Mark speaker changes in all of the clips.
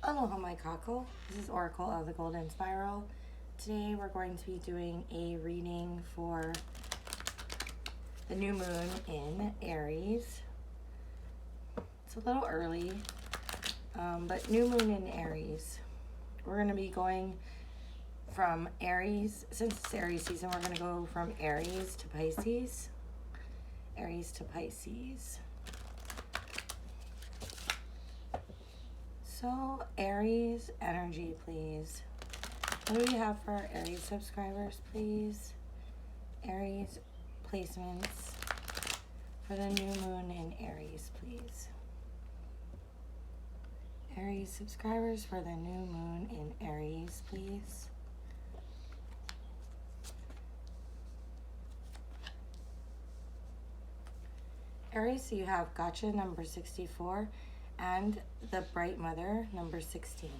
Speaker 1: Aloha my kako. This is Oracle of the Golden Spiral. Today we're going to be doing a reading for the new moon in Aries. It's a little early, but new moon in Aries. We're going to be going from Aries, since it's Aries season, we're going to go from Aries to Pisces. Aries to Pisces. So, Aries energy, please. What do we have for our Aries subscribers, please? Aries placements for the new moon in Aries, please. Aries subscribers for the new moon in Aries, please. Aries, so you have Gotcha number 64 and the Bright Mother number 16.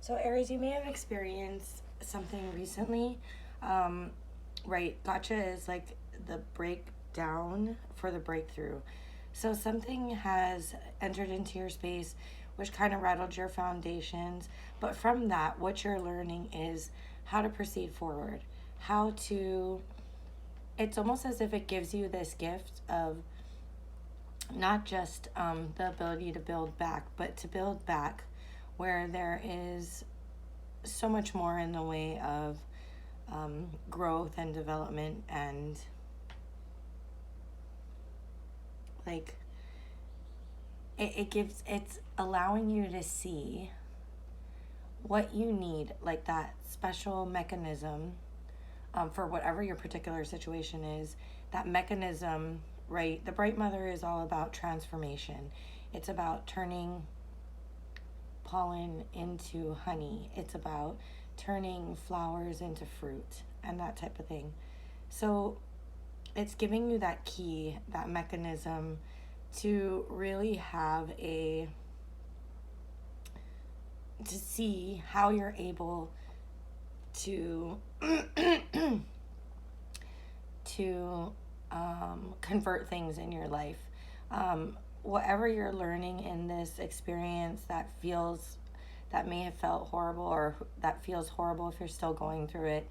Speaker 1: So Aries, you may have experienced something recently. Right, Gotcha is like the breakdown for the breakthrough. So something has entered into your space which kind of rattled your foundations. But from that, what you're learning is how to proceed forward. How to, it's almost as if it gives you this gift of not just the ability to build back, but to build back where there is so much more in the way of growth and development and like it's allowing you to see what you need, like that special mechanism for whatever your particular situation is. That mechanism, right? The Bright Mother is all about transformation. It's about turning pollen into honey. It's about turning flowers into fruit and that type of thing. So it's giving you that key, that mechanism to really have to see how you're able to to convert things in your life. Whatever you're learning in this experience that may have felt horrible, or that feels horrible if you're still going through it,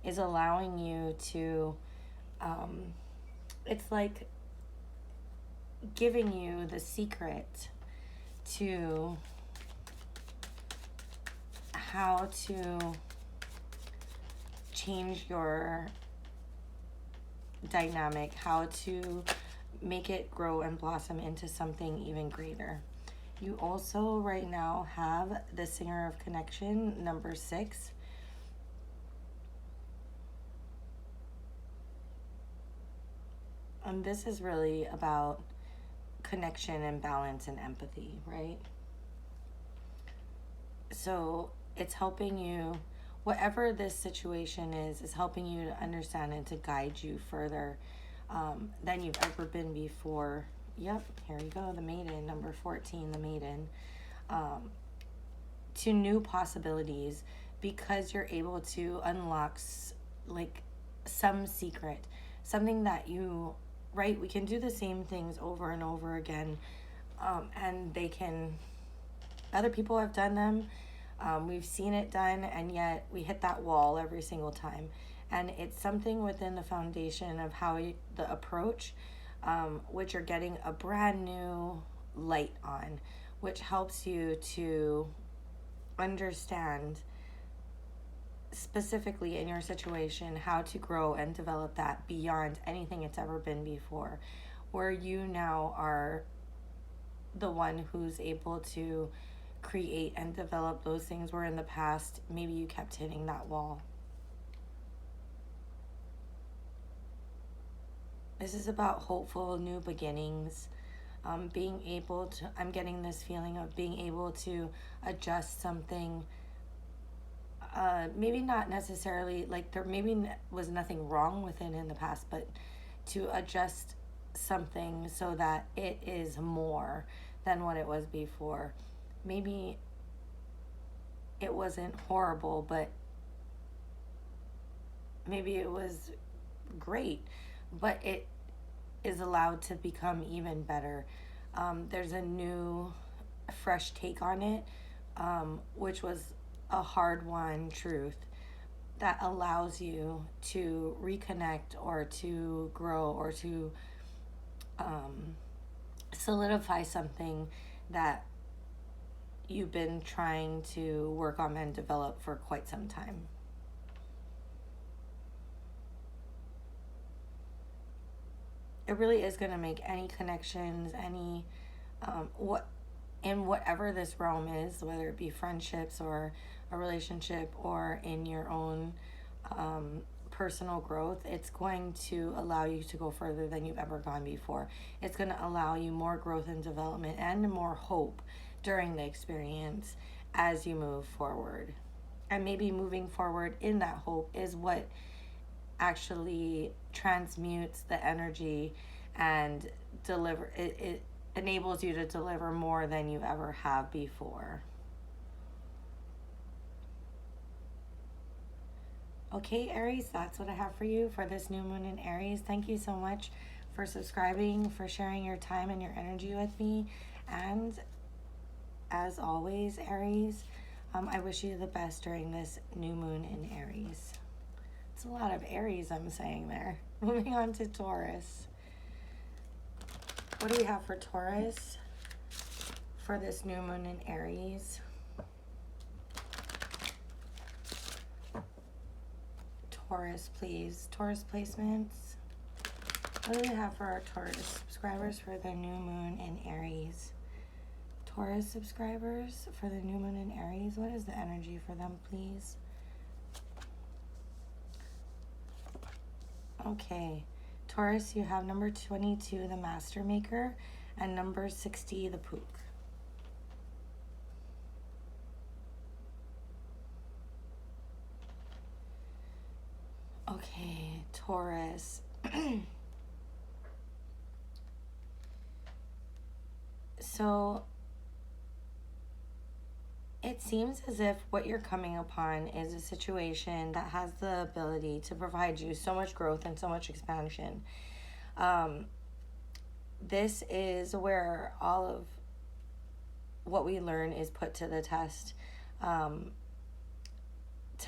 Speaker 1: is allowing you to it's like giving you the secret to how to change your dynamic, how to make it grow and blossom into something even greater. You also right now have the Singer of Connection, number 6. And this is really about connection and balance and empathy, right? So it's helping you, whatever this situation is helping you to understand and to guide you further than you've ever been before. Yep, here you go, the Maiden, number 14, the Maiden. To new possibilities, because you're able to unlock like some secret, something that you, right, we can do the same things over and over again, and other people have done them, we've seen it done, and yet we hit that wall every single time. And it's something within the foundation of how the approach, which you're getting a brand new light on, which helps you to understand specifically in your situation how to grow and develop that beyond anything it's ever been before, where you now are the one who's able to create and develop those things where in the past maybe you kept hitting that wall. This is about hopeful new beginnings, being able to, I'm getting this feeling of being able to adjust something. Maybe not necessarily, like there maybe was nothing wrong with it in the past, but to adjust something so that it is more than what it was before. Maybe it wasn't horrible, but maybe it was great, but it is allowed to become even better. There's a new, fresh take on it, which was a hard won truth that allows you to reconnect or to grow or to solidify something that you've been trying to work on and develop for quite some time. It really is going to make any connections, any in whatever this realm is, whether it be friendships or a relationship or in your own personal growth, it's going to allow you to go further than you've ever gone before. It's going to allow you more growth and development and more hope during the experience as you move forward. And maybe moving forward in that hope is what actually transmutes the energy and it enables you to deliver more than you ever have before. Okay, Aries, that's what I have for you for this new moon in Aries. Thank you so much for subscribing, for sharing your time and your energy with me. And as always, Aries, I wish you the best during this new moon in Aries. It's a lot of Aries I'm saying there. Moving on to Taurus. What do we have for Taurus for this new moon in Aries? Taurus, please. Taurus placements. What do we have for our Taurus subscribers for the new moon in Aries? Taurus subscribers for the new moon in Aries. What is the energy for them, please? Okay. Taurus, you have number 22, the Master Maker, and number 60, the Pook. Okay, Taurus. So it seems as if what you're coming upon is a situation that has the ability to provide you so much growth and so much expansion. This is where all of what we learn is put to the test, to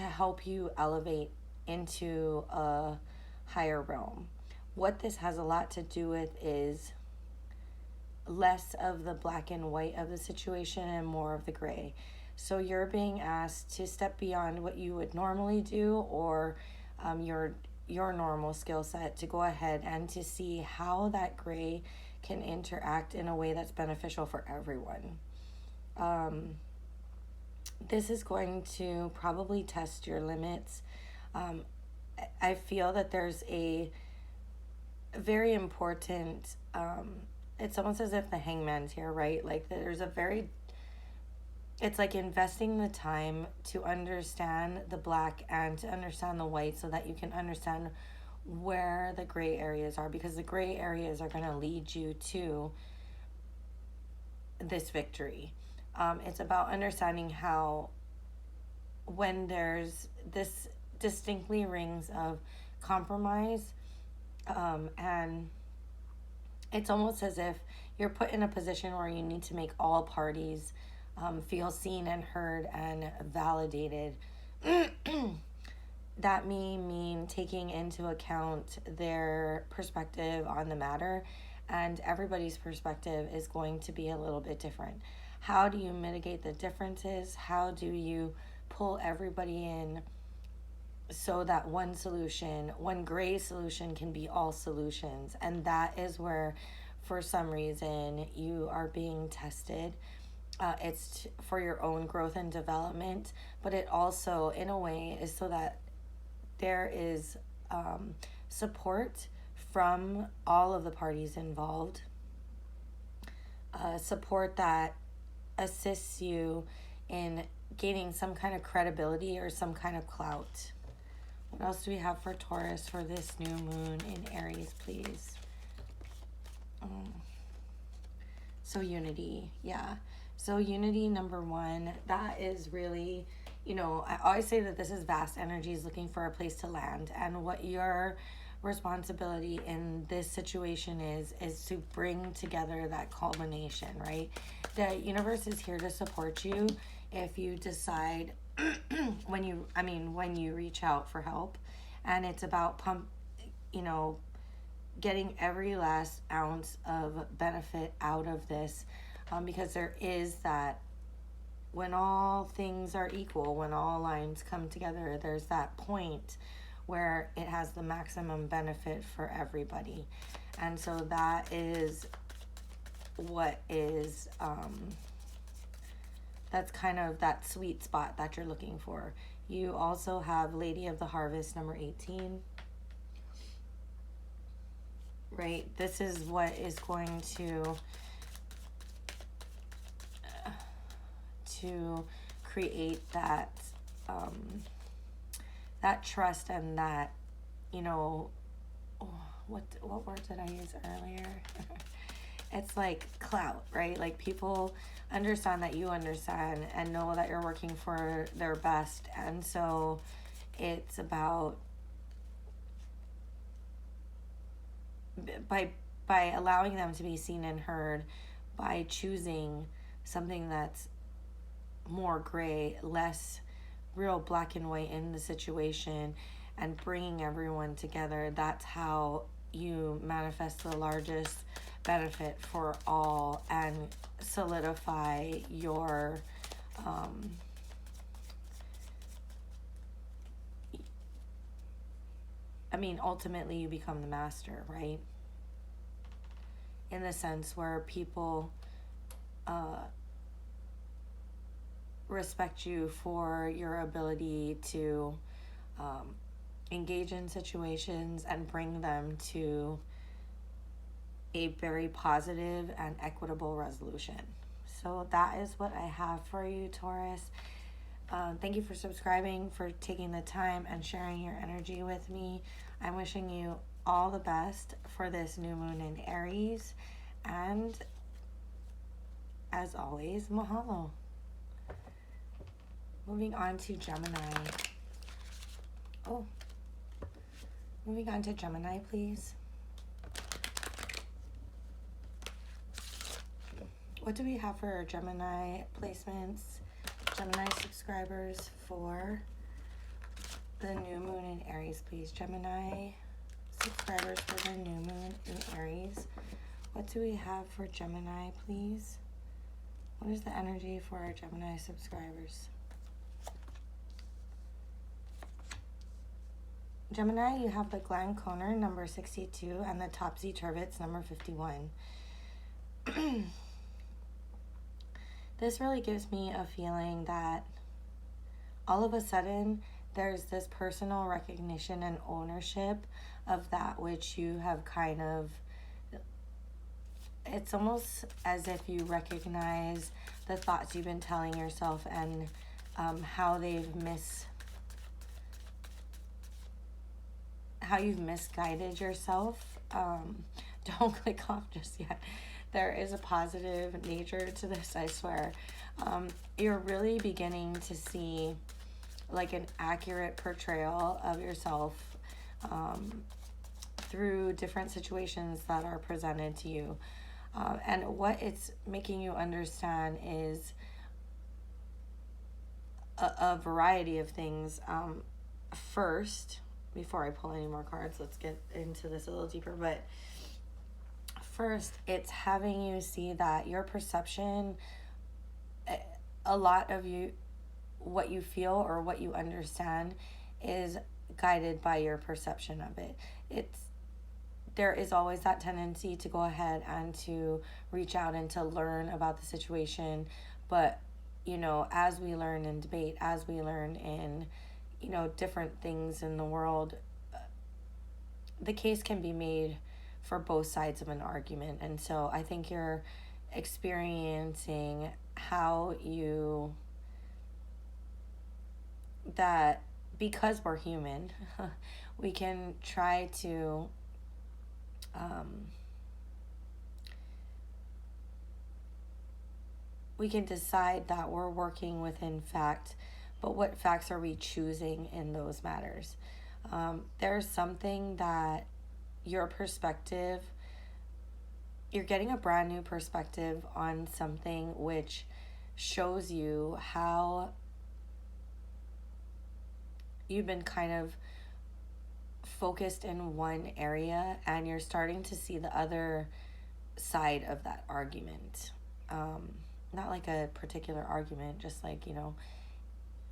Speaker 1: help you elevate into a higher realm. What this has a lot to do with is less of the black and white of the situation and more of the gray. So you're being asked to step beyond what you would normally do, or your normal skill set, to go ahead and to see how that gray can interact in a way that's beneficial for everyone. This is going to probably test your limits. I feel that there's a very important, it's almost as if the Hangman's here, right? Like there's a very, it's like investing the time to understand the black and to understand the white so that you can understand where the gray areas are, because the gray areas are going to lead you to this victory. It's about understanding how when there's this distinctly rings of compromise, and it's almost as if you're put in a position where you need to make all parties feel seen and heard and validated. That may mean taking into account their perspective on the matter, and everybody's perspective is going to be a little bit different. How do you mitigate the differences? How do you pull everybody in so that one solution, one gray solution, can be all solutions? And that is where, for some reason, you are being tested. It's for your own growth and development, but it also, in a way, is so that there is support from all of the parties involved, support that assists you in gaining some kind of credibility or some kind of clout. What else do we have for Taurus for this new moon in Aries, please? So unity, yeah. So unity, number one, that is really, you know, I always say that this is vast energies looking for a place to land, and what your responsibility in this situation is to bring together that culmination, right? The universe is here to support you if you decide when you reach out for help, and it's about you know, getting every last ounce of benefit out of this, because there is that, when all things are equal, when all lines come together, there's that point where it has the maximum benefit for everybody. And so that is what is, that's kind of that sweet spot that you're looking for. You also have Lady of the Harvest, number 18. Right? This is what is going to create that that trust, and that, you know, what word did I use earlier? It's like clout, right? Like, people understand that you understand and know that you're working for their best. And so it's about, by allowing them to be seen and heard, by choosing something that's more gray, less real black and white in the situation, and bringing everyone together. That's how you manifest the largest benefit for all and solidify your ultimately you become the master, right? In the sense where people respect you for your ability to engage in situations and bring them to a very positive and equitable resolution. So that is what I have for you, Taurus. Thank you for subscribing, for taking the time and sharing your energy with me. I'm wishing you all the best for this new moon in Aries. And as always, mahalo. Moving on to Gemini. Moving on to Gemini, please. What do we have for our Gemini placements? Gemini subscribers for the new moon in Aries, please. Gemini subscribers for the new moon in Aries. What do we have for Gemini, please? What is the energy for our Gemini subscribers? Gemini, you have the Glen Conner, number 62, and the Topsy Turvets, number 51. This really gives me a feeling that all of a sudden there's this personal recognition and ownership of that which you have kind of, it's almost as if you recognize the thoughts you've been telling yourself, and how you've misguided yourself. Don't click off just yet. There is a positive nature to this, I swear. You're really beginning to see like an accurate portrayal of yourself through different situations that are presented to you. And what it's making you understand is a variety of things. First, before I pull any more cards, let's get into this a little deeper. But first, it's having you see that your perception, a lot of you, what you feel or what you understand is guided by your perception of it. There is always that tendency to go ahead and to reach out and to learn about the situation. But, you know, as we learn in debate, as we learn in, you know, different things in the world, the case can be made for both sides of an argument. And so I think you're experiencing how that because we're human, we can try to we can decide that we're working within fact, but what facts are we choosing in those matters? There's something that your perspective, you're getting a brand new perspective on something which shows you how you've been kind of focused in one area, and you're starting to see the other side of that argument. Not like a particular argument, just like, you know,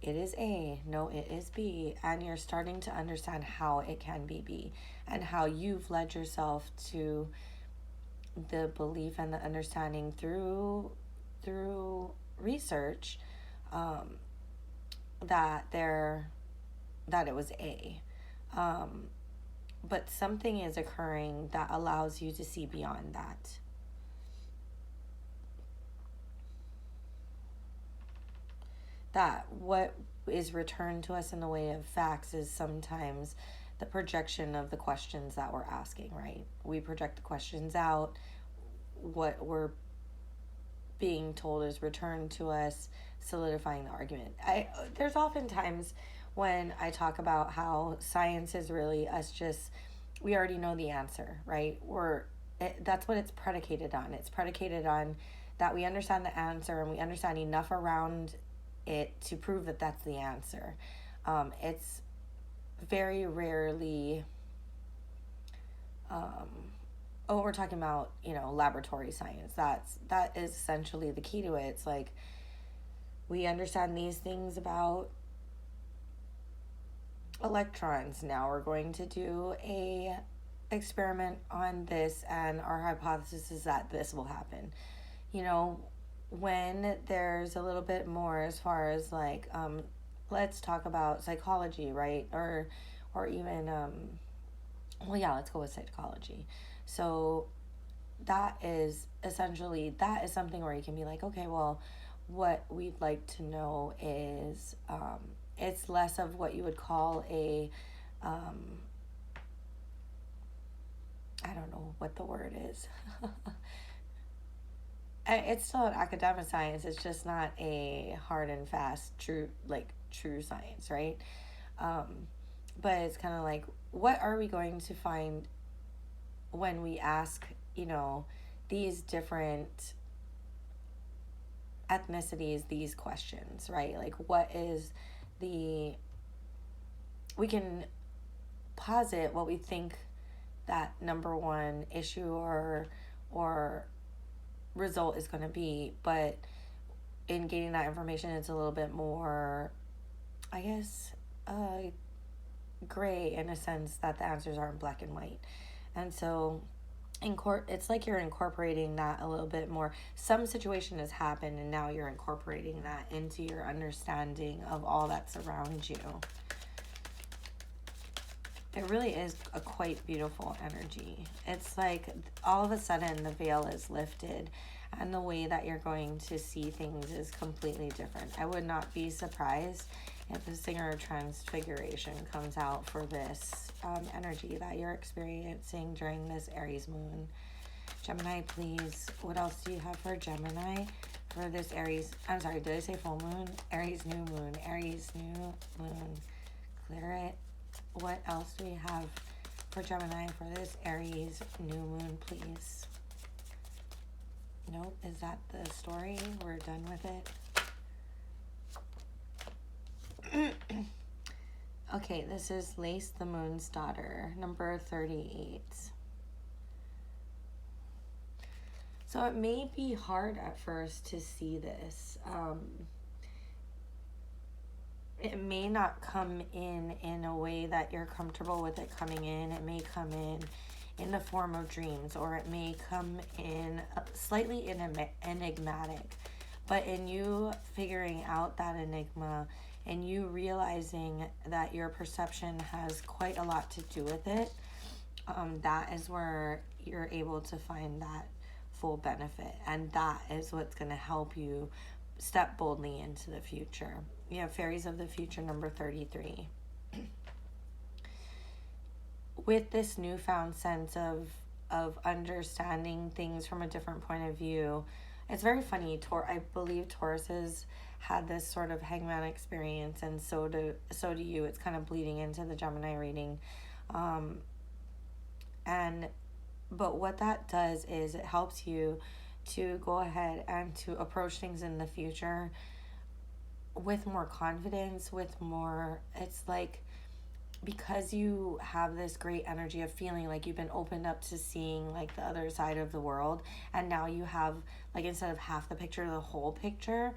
Speaker 1: it is A, no, it is B, and you're starting to understand how it can be B, and how you've led yourself to the belief and the understanding through research, that it was A. But something is occurring that allows you to see beyond that. That what is returned to us in the way of facts is sometimes the projection of the questions that we're asking, right? We project the questions out. What we're being told is returned to us, solidifying the argument. There's oftentimes when I talk about how science is really us just, we already know the answer, right? That's what it's predicated on. It's predicated on that we understand the answer and we understand enough around it to prove that that's the answer. It's very rarely, we're talking about, you know, laboratory science. That is essentially the key to it. It's like, we understand these things about electrons. Now we're going to do a experiment on this, and our hypothesis is that this will happen. You know, when there's a little bit more as far as like, let's talk about psychology, right? Or even, well, yeah, let's go with psychology. So that is something where you can be like, okay, well, what we'd like to know is, it's less of what you would call a, I don't know what the word is. It's still an academic science. It's just not a hard and fast, true science, right? But it's kind of like, what are we going to find when we ask, you know, these different ethnicities these questions, right? Like, what is we can posit what we think that number one issue or result is going to be, but in getting that information, it's a little bit more, I guess, gray, in a sense that the answers aren't black and white. And so it's like you're incorporating that a little bit more. Some situation has happened, and now you're incorporating that into your understanding of all that's around you. It really is a quite beautiful energy. It's like all of a sudden the veil is lifted, and the way that you're going to see things is completely different. I would not be surprised if the Singer of Transfiguration comes out for this energy that you're experiencing during this Aries moon. Gemini, please. What else do you have for Gemini for this Aries? I'm sorry, did I say full moon? Aries new moon. Aries new moon. Clear it. What else do we have for Gemini for this Aries new moon, please? Nope. Is that the story? We're done with it. Okay, this is Lace the Moon's Daughter, number 38. So it may be hard at first to see this. It may not come in a way that you're comfortable with it coming in. It may come in the form of dreams, or it may come in slightly enigmatic. But in you figuring out that enigma and you realizing that your perception has quite a lot to do with it, that is where you're able to find that full benefit. And that is what's going to help you step boldly into the future. You have Fairies of the Future, number 33. With this newfound sense of understanding things from a different point of view, it's very funny. I believe Tauruses had this sort of hangman experience, and so do you. It's kind of bleeding into the Gemini reading. But what that does is it helps you to go ahead and to approach things in the future with more confidence, with more, it's like, because you have this great energy of feeling like you've been opened up to seeing like the other side of the world, and now you have, like, instead of half the picture, the whole picture,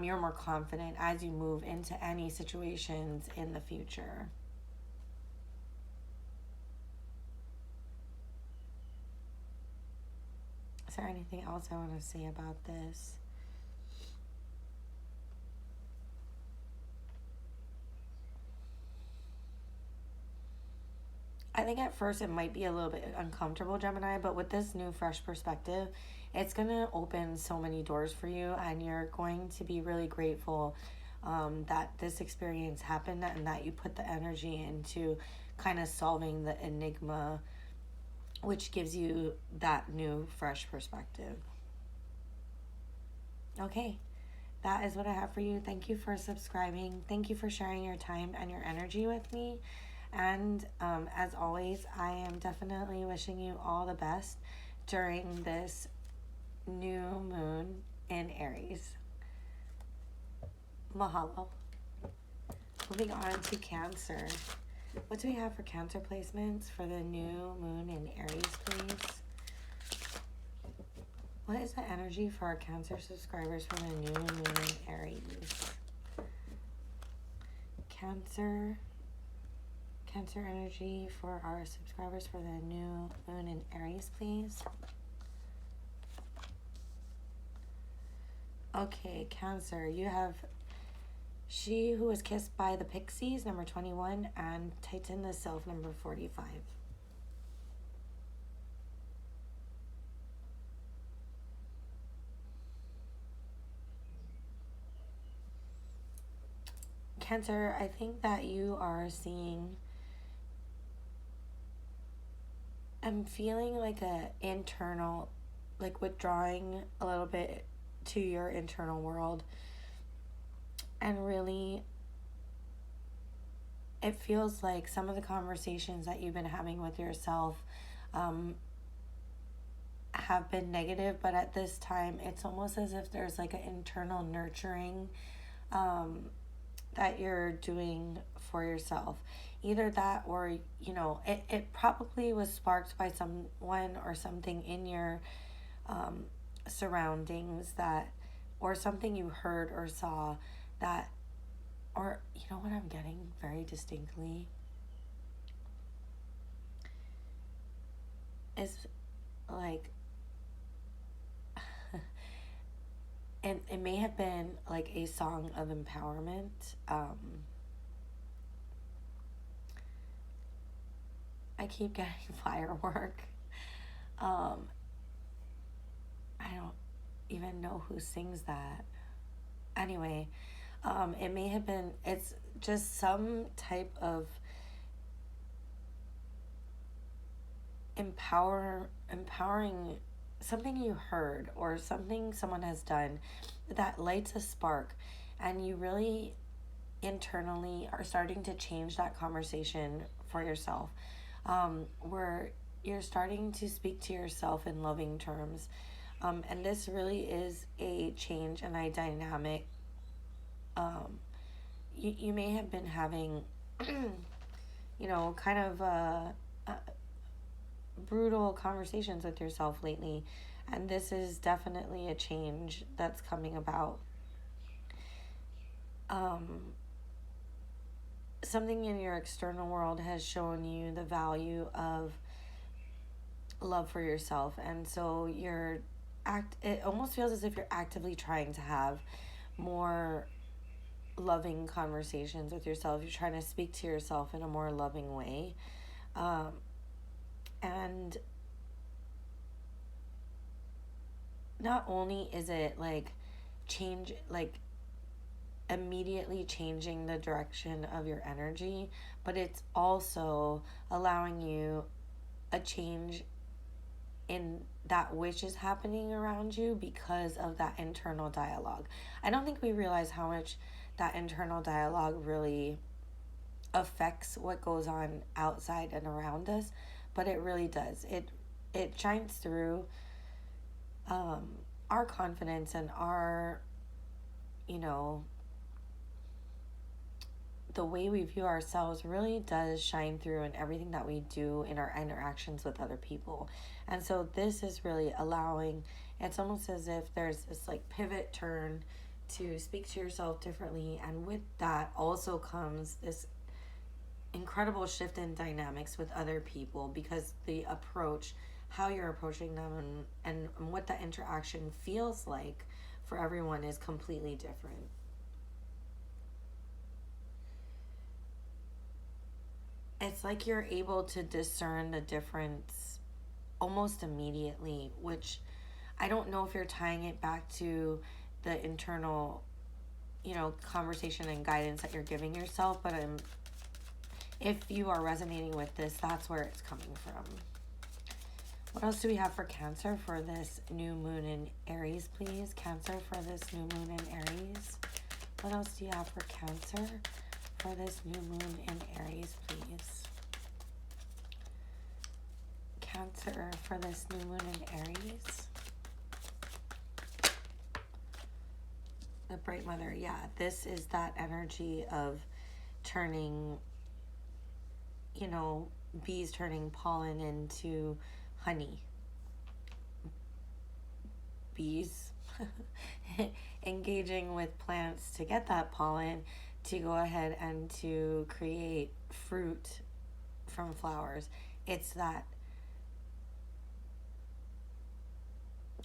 Speaker 1: you're more confident as you move into any situations in the future. Is there anything else I want to say about this? I think at first it might be a little bit uncomfortable, Gemini, but with this new fresh perspective, it's going to open so many doors for you, and you're going to be really grateful that this experience happened and that you put the energy into kind of solving the enigma, which gives you that new fresh perspective. Okay, that is what I have for you. Thank you for subscribing. Thank you for sharing your time and your energy with me. And as always, I am definitely wishing you all the best during this new moon in Aries. Mahalo. Moving on to Cancer. What do we have for Cancer placements for the new moon in Aries, please? What is the energy for our Cancer subscribers for the new moon in Aries? Cancer energy for our subscribers for the new moon in Aries, please. Okay, Cancer, you have She Who Was Kissed by the Pixies, number 21, and Tighten the Self, number 45. Cancer, I think that you are seeing, I'm feeling like a internal, like withdrawing a little bit to your internal world, and really it feels like some of the conversations that you've been having with yourself have been negative, but at this time it's almost as if there's like an internal nurturing that you're doing for yourself. Either that, or it probably was sparked by someone or something in your surroundings, that, or something you heard or saw, that, or you know what I'm getting very distinctly is like, and it may have been like a song of empowerment. I keep getting firework. I don't even know who sings that. Anyway, it may have been, it's just some type of empowering, something you heard or something someone has done that lights a spark, and you really internally are starting to change that conversation for yourself, where you're starting to speak to yourself in loving terms, and this really is a change and a dynamic. You may have been having kind of brutal conversations with yourself lately, and this is definitely a change that's coming about. Something in your external world has shown you the value of love for yourself, and so it almost feels as if you're actively trying to have more loving conversations with yourself. You're trying to speak to yourself in a more loving way, and not only is it like immediately changing the direction of your energy, but it's also allowing you a change in that which is happening around you because of that internal dialogue. I don't think we realize how much that internal dialogue really affects what goes on outside and around us, but it really does. It shines through our confidence and our, you know, the way we view ourselves really does shine through in everything that we do in our interactions with other people. And so this is really allowing, it's almost as if there's this like pivot turn to speak to yourself differently. And with that also comes this incredible shift in dynamics with other people, because the approach, how you're approaching them, and what that interaction feels like for everyone is completely different. It's like you're able to discern the difference almost immediately, which I don't know if you're tying it back to the internal, you know, conversation and guidance that you're giving yourself, but if you are resonating with this, that's where it's coming from. What else do we have for Cancer for this new moon in Aries, please? Cancer for this new moon in Aries. What else do you have for Cancer for this new moon in Aries, please? Cancer for this new moon in Aries. The Bright Mother, yeah. This is that energy of turning, you know, bees turning pollen into honey. Bees engaging with plants to get that pollen to go ahead and to create fruit from flowers. It's that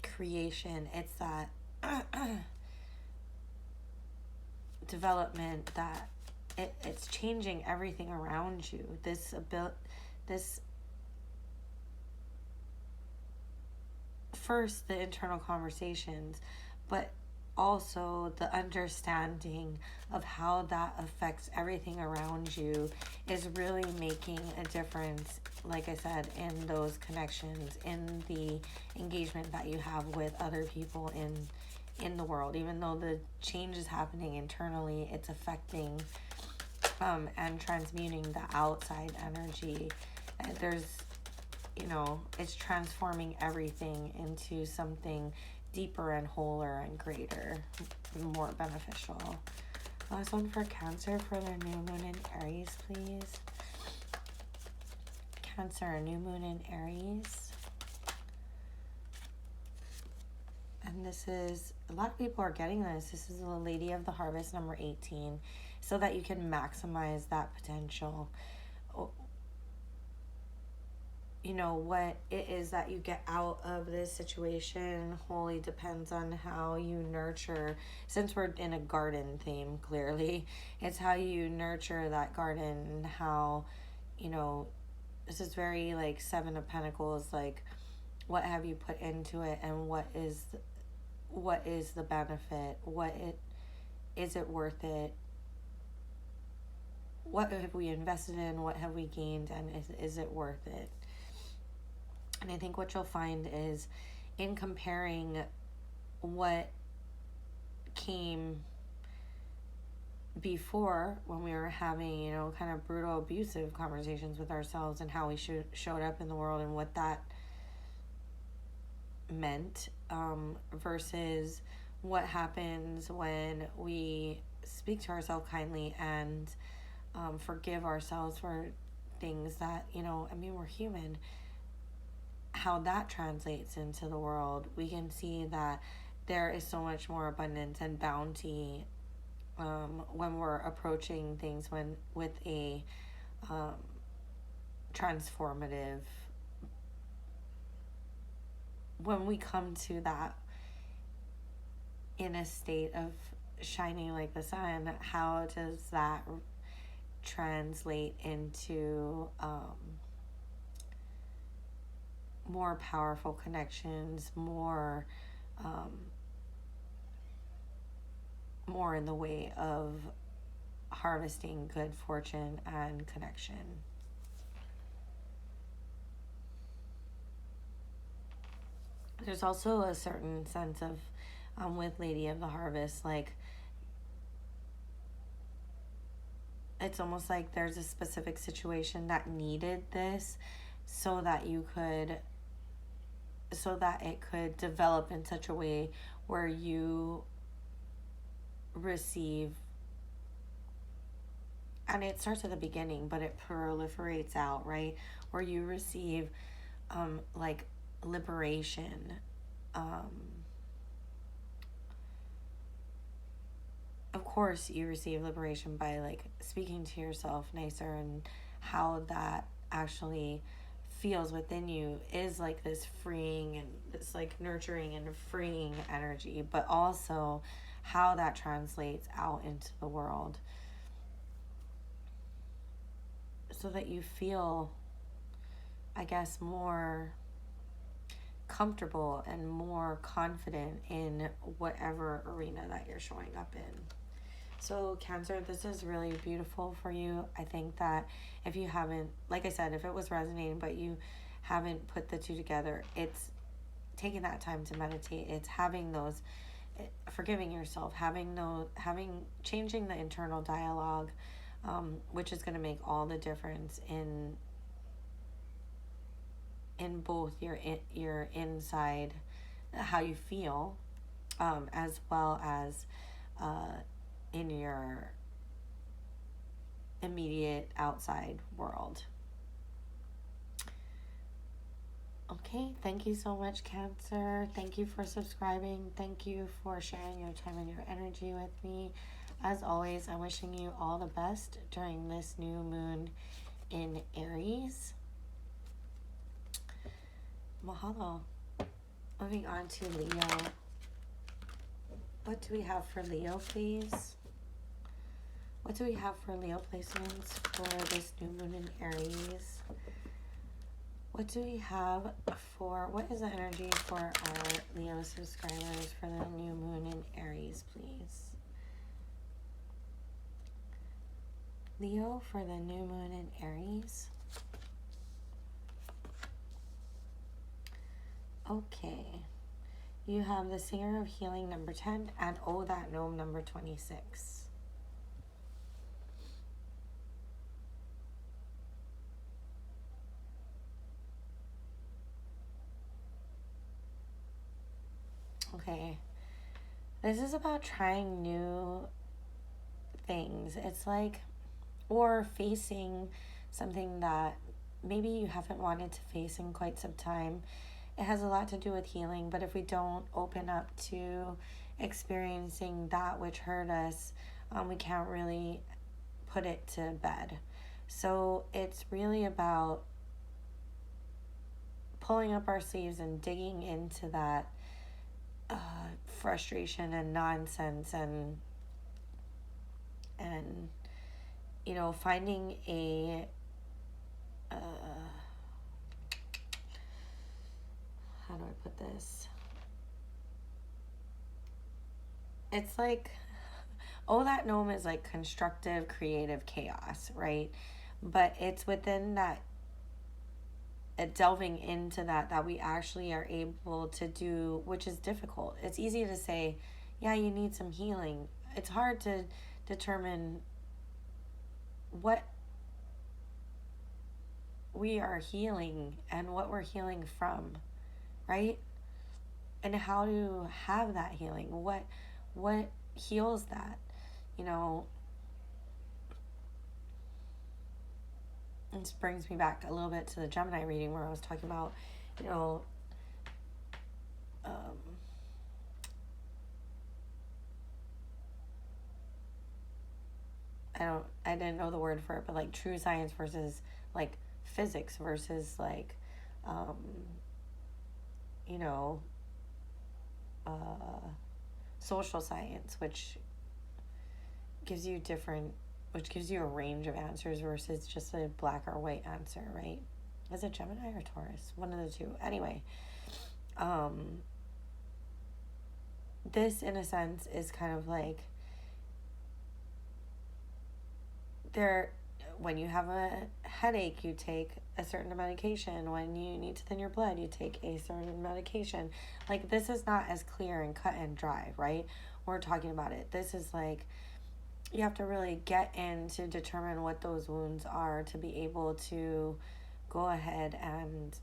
Speaker 1: creation, it's that development that it's changing everything around you. This first the internal conversations, but also the understanding of how that affects everything around you is really making a difference, like I said, in those connections, in the engagement that you have with other people in the world. Even though the change is happening internally, it's affecting and transmuting the outside energy. There's, you know, it's transforming everything into something deeper and wholer and greater, more beneficial. Last one for Cancer for their new moon in Aries, please. Cancer, new moon in Aries. And this is, a lot of people are getting this. This is the Lady of the Harvest, number 18, so that you can maximize that potential. You know, what it is that you get out of this situation wholly depends on how you nurture. Since we're in a garden theme, clearly, it's how you nurture that garden, and how, you know, this is very like Seven of Pentacles, like what have you put into it, and what is the benefit? Is it worth it? What have we invested in? What have we gained? And is it worth it? And I think what you'll find is, in comparing what came before, when we were having, you know, kind of brutal, abusive conversations with ourselves, and how we showed up in the world and what that meant, versus what happens when we speak to ourselves kindly and forgive ourselves for things that, you know, I mean, we're human. How that translates into the world, we can see that there is so much more abundance and bounty when we're approaching things with a transformative, when we come to that in a state of shining like the sun. How does that translate into more powerful connections, more in the way of harvesting good fortune and connection? There's also a certain sense of, with Lady of the Harvest, like, it's almost like there's a specific situation that needed this so that it could develop in such a way where you receive, and it starts at the beginning, but it proliferates out, right? Where you receive, like, liberation, of course you receive liberation by, like, speaking to yourself nicer, and how that actually feels within you is like this freeing and this, like, nurturing and freeing energy, but also how that translates out into the world so that you feel, I guess, more comfortable and more confident in whatever arena that you're showing up in. So Cancer, this is really beautiful for you. I think that if you haven't, like I said, if it was resonating but you haven't put the two together, it's taking that time to meditate. It's having those, forgiving yourself, changing the internal dialogue, which is going to make all the difference in both your inside, how you feel, as well as in your immediate outside world. Okay, thank you so much, Cancer. Thank you for subscribing. Thank you for sharing your time and your energy with me. As always, I'm wishing you all the best during this new moon in Aries. Mahalo. Moving on to Leo. What do we have for Leo, please? What do we have for Leo placements for this new moon in Aries? What do we have for, what is the energy for our Leo subscribers for the new moon in Aries, please? Leo for the new moon in Aries. Okay. You have the Singer of Healing number 10 and Oh That Gnome number 26. Okay. This is about trying new things. It's like, or facing something that maybe you haven't wanted to face in quite some time. It has a lot to do with healing, but if we don't open up to experiencing that which hurt us, we can't really put it to bed. So it's really about pulling up our sleeves and digging into that frustration and nonsense, and you know, finding a how do I put this? It's like, Oh That Gnome is like constructive, creative chaos, right? But it's within that, delving into that we actually are able to do, which is difficult. It's easy to say, yeah, you need some healing. It's hard to determine what we are healing and what we're healing from, right? And how to have that healing. What heals that, you know? This brings me back a little bit to the Gemini reading where I was talking about, you know, I didn't know the word for it, but like true science versus like physics versus like, you know, social science, which gives you a range of answers versus just a black or white answer, right? Is it Gemini or Taurus? One of the two. Anyway, this in a sense is kind of like, when you have a headache, you take a certain medication. When you need to thin your blood, you take a certain medication. Like, this is not as clear and cut and dry, right? We're talking about it. This is like, you have to really get in to determine what those wounds are to be able to go ahead and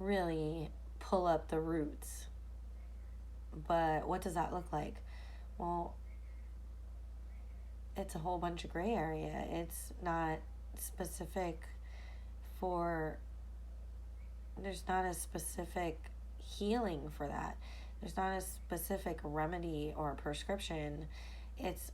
Speaker 1: really pull up the roots. But what does that look like? Well, it's a whole bunch of gray area. It's not specific for, there's not a specific healing for that. There's not a specific remedy or prescription. It's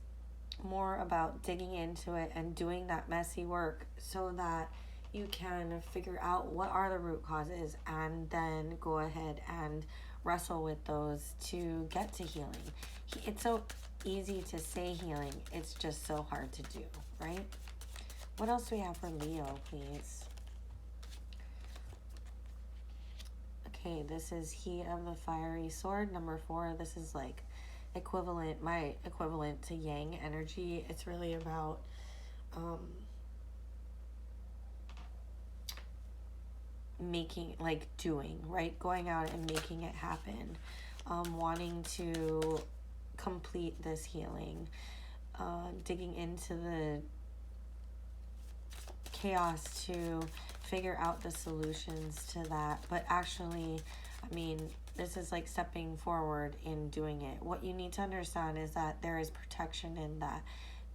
Speaker 1: more about digging into it and doing that messy work so that you can figure out what are the root causes and then go ahead and wrestle with those to get to healing. It's so easy to say healing, it's just so hard to do, right? What else do we have for Leo, please? Okay, this is He of the Fiery Sword, number 4. This is like equivalent, my equivalent to Yang energy. It's really about making, like doing, right? Going out and making it happen. Wanting to complete this healing. Digging into the chaos to figure out the solutions to that. But actually, I mean, this is like stepping forward in doing it. What you need to understand is that there is protection in that.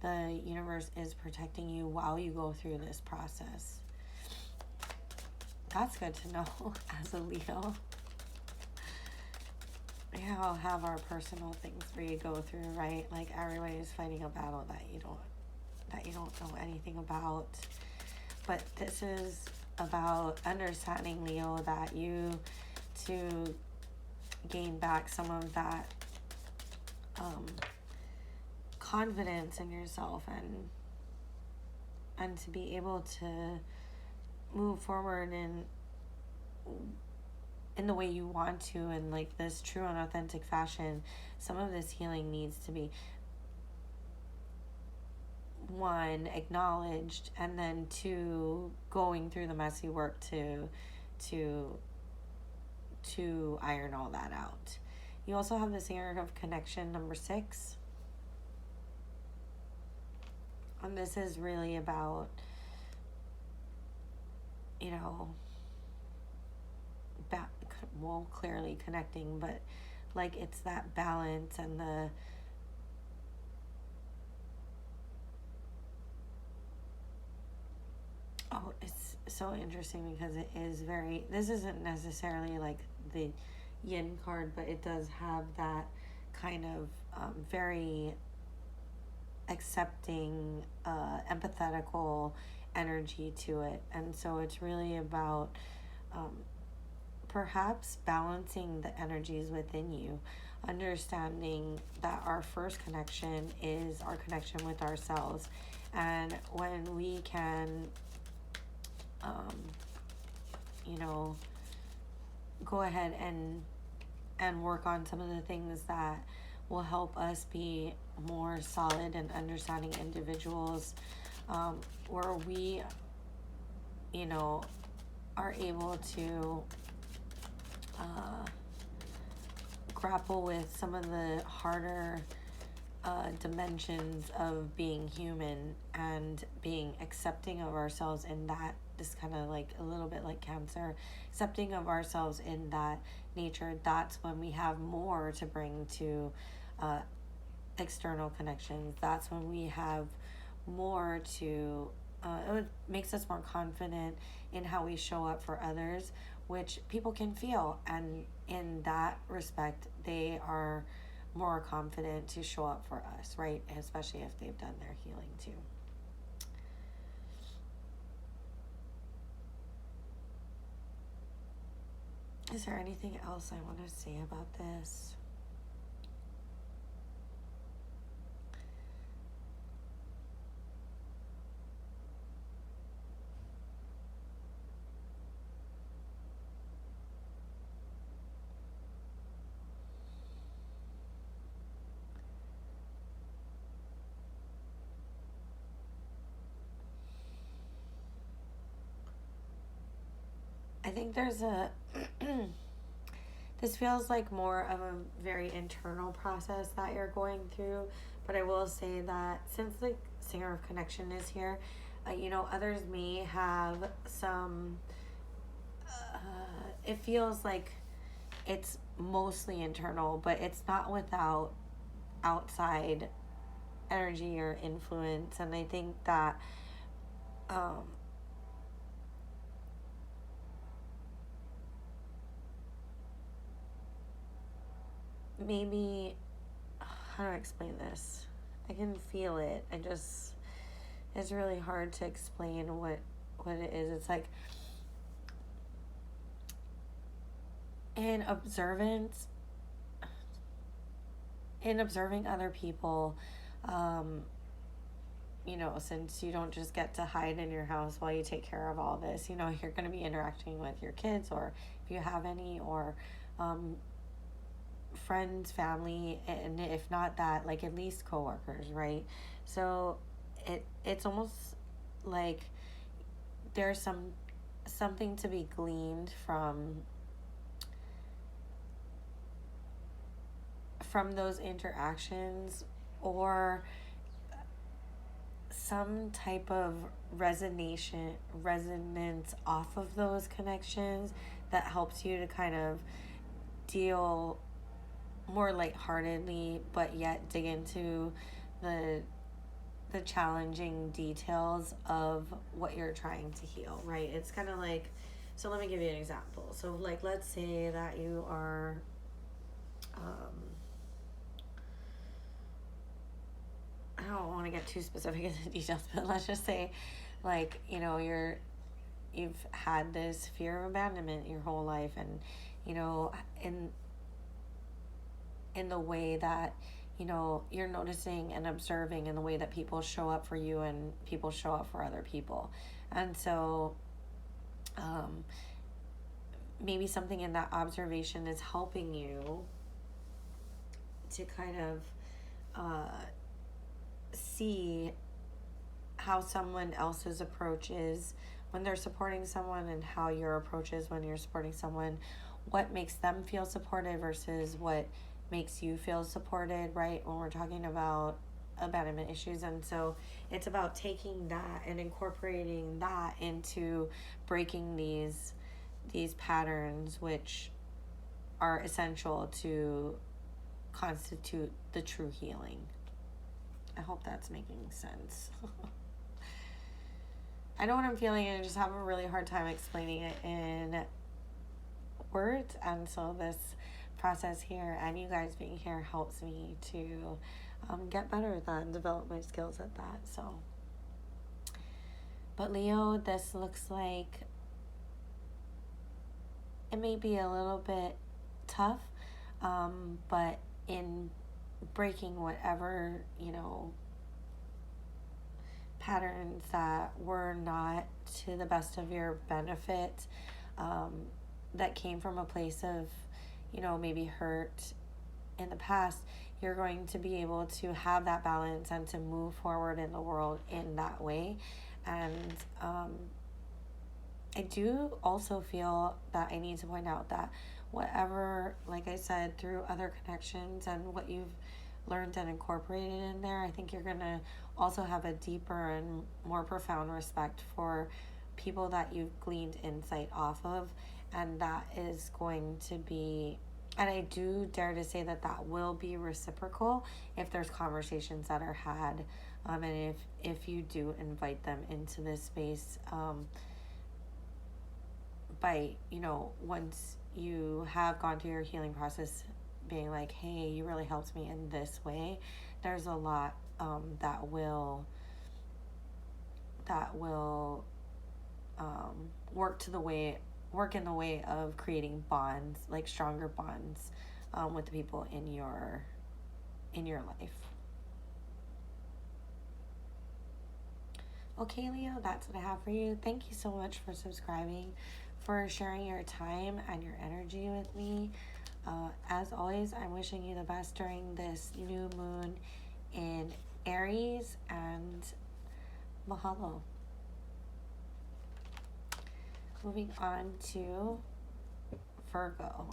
Speaker 1: The universe is protecting you while you go through this process. That's good to know as a Leo. We all have our personal things we go through, right? Like everybody is fighting a battle that you don't know anything about. But this is about understanding, Leo, that you to gain back some of that confidence in yourself and to be able to move forward in the way you want to, in like this true and authentic fashion. Some of this healing needs to be, one, acknowledged, and then two, going through the messy work to iron all that out. You also have this area of connection, number 6. And this is really about, clearly connecting, but like it's that balance and it's so interesting because it is very, this isn't necessarily like the yin card, but it does have that kind of very accepting, empathetical energy to it. And so it's really about perhaps balancing the energies within you, understanding that our first connection is our connection with ourselves. And when we can, go ahead and work on some of the things that will help us be more solid and understanding individuals, where we, are able to grapple with some of the harder dimensions of being human and being accepting of ourselves in that, this kind of like a little bit like Cancer, accepting of ourselves in that nature. That's when we have more to bring to external connections. That's when we have more to, it makes us more confident in how we show up for others, which people can feel. And in that respect, they are more confident to show up for us, right? Especially if they've done their healing too. Is there anything else I want to say about this? think there's a this feels like more of a very internal process that you're going through. But I will say that since the Singer of Connection is here, others may have some, it feels like it's mostly internal, but it's not without outside energy or influence. And I think that maybe, how do I explain this? I can feel it. It's really hard to explain what it is. It's like in observing other people, since you don't just get to hide in your house while you take care of all this, you're going to be interacting with your kids, or if you have any, or friends, family, and if not that, like at least coworkers, right? So it's almost like there's something to be gleaned from those interactions, or some type of resonance off of those connections that helps you to kind of deal more lightheartedly, but yet dig into the challenging details of what you're trying to heal, right? It's kind of like, so let me give you an example. So let's say that you are I don't want to get too specific in the details, but let's just say you've had this fear of abandonment your whole life, and in the way that you're noticing and observing in the way that people show up for you and people show up for other people. And so maybe something in that observation is helping you to kind of see how someone else's approach is when they're supporting someone, and how your approach is when you're supporting someone, what makes them feel supported versus what makes you feel supported, right? When we're talking about abandonment issues. And so it's about taking that and incorporating that into breaking these patterns, which are essential to constitute the true healing. I hope that's making sense. I know what I'm feeling, and I just have a really hard time explaining it in words. And so this process here and you guys being here helps me to get better at that and develop my skills at that. So, but Leo, this looks like it may be a little bit tough, but in breaking whatever, patterns that were not to the best of your benefit, that came from a place of, maybe hurt in the past, you're going to be able to have that balance and to move forward in the world in that way. And I do also feel that I need to point out that whatever, like I said, through other connections and what you've learned and incorporated in there, I think you're going to also have a deeper and more profound respect for people that you've gleaned insight off of. And that is going to be, and I do dare to say that will be reciprocal if there's conversations that are had, and if you do invite them into this space, by, once you have gone through your healing process, being like, hey, you really helped me in this way, there's a lot that will work in the way of creating bonds, like stronger bonds, with the people in your life. Okay, Leo, that's what I have for you. Thank you so much for subscribing, for sharing your time and your energy with me. As always, I'm wishing you the best during this new moon in Aries, and mahalo. moving on to Virgo.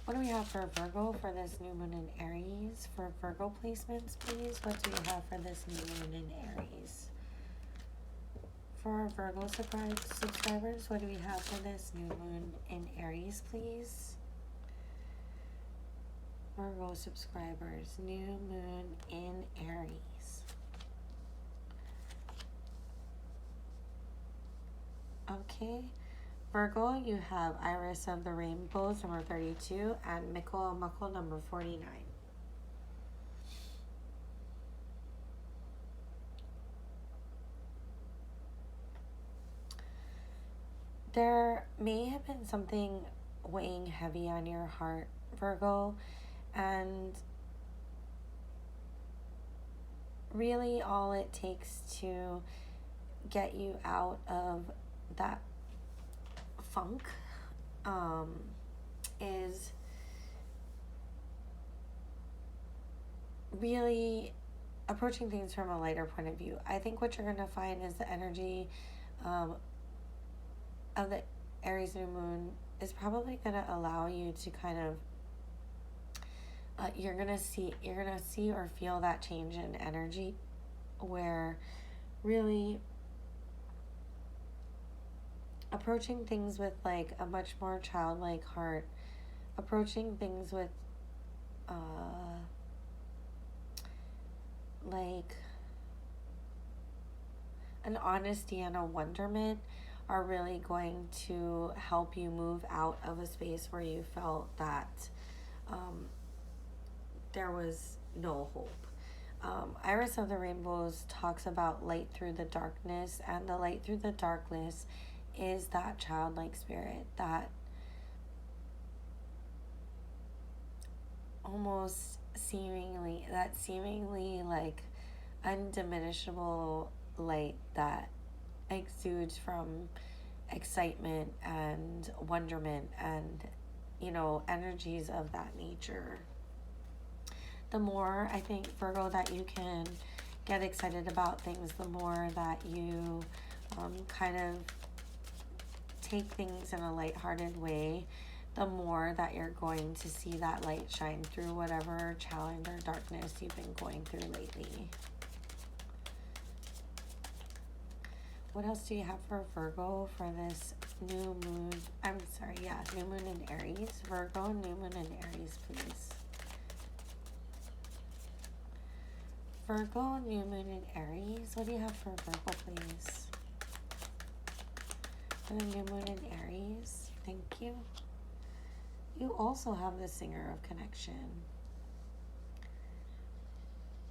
Speaker 1: What do we have for Virgo for this new moon in Aries? For Virgo placements, please. What do we have for this new moon in Aries? For our Virgo subscribers, what do we have for this new moon in Aries, please? Virgo subscribers, new moon in Aries. Okay. Virgo, you have Iris of the Rainbows, number 32, and Mikkel Muckle, number 49. There may have been something weighing heavy on your heart, Virgo, and really all it takes to get you out of that funk is really approaching things from a lighter point of view. I think what you're going to find is the energy of the Aries new moon is probably going to allow you to kind of you're gonna see or feel that change in energy where really approaching things with like a much more childlike heart, approaching things with like an honesty and a wonderment are really going to help you move out of a space where you felt that there was no hope. Iris of the Rainbows talks about light through the darkness, and the light through the darkness is that childlike spirit, that almost seemingly like undiminishable light that exudes from excitement and wonderment and, you know, energies of that nature. The more, I think, Virgo, that you can get excited about things, the more that you kind of take things in a lighthearted way, the more that you're going to see that light shine through whatever challenge or darkness you've been going through lately. What else do you have for Virgo for this new moon? New moon in Aries. Virgo, new moon in Aries, please. Virgo, new moon in Aries. What do you have for Virgo, please? For the new moon in Aries. Thank you. You also have the Singer of Connection.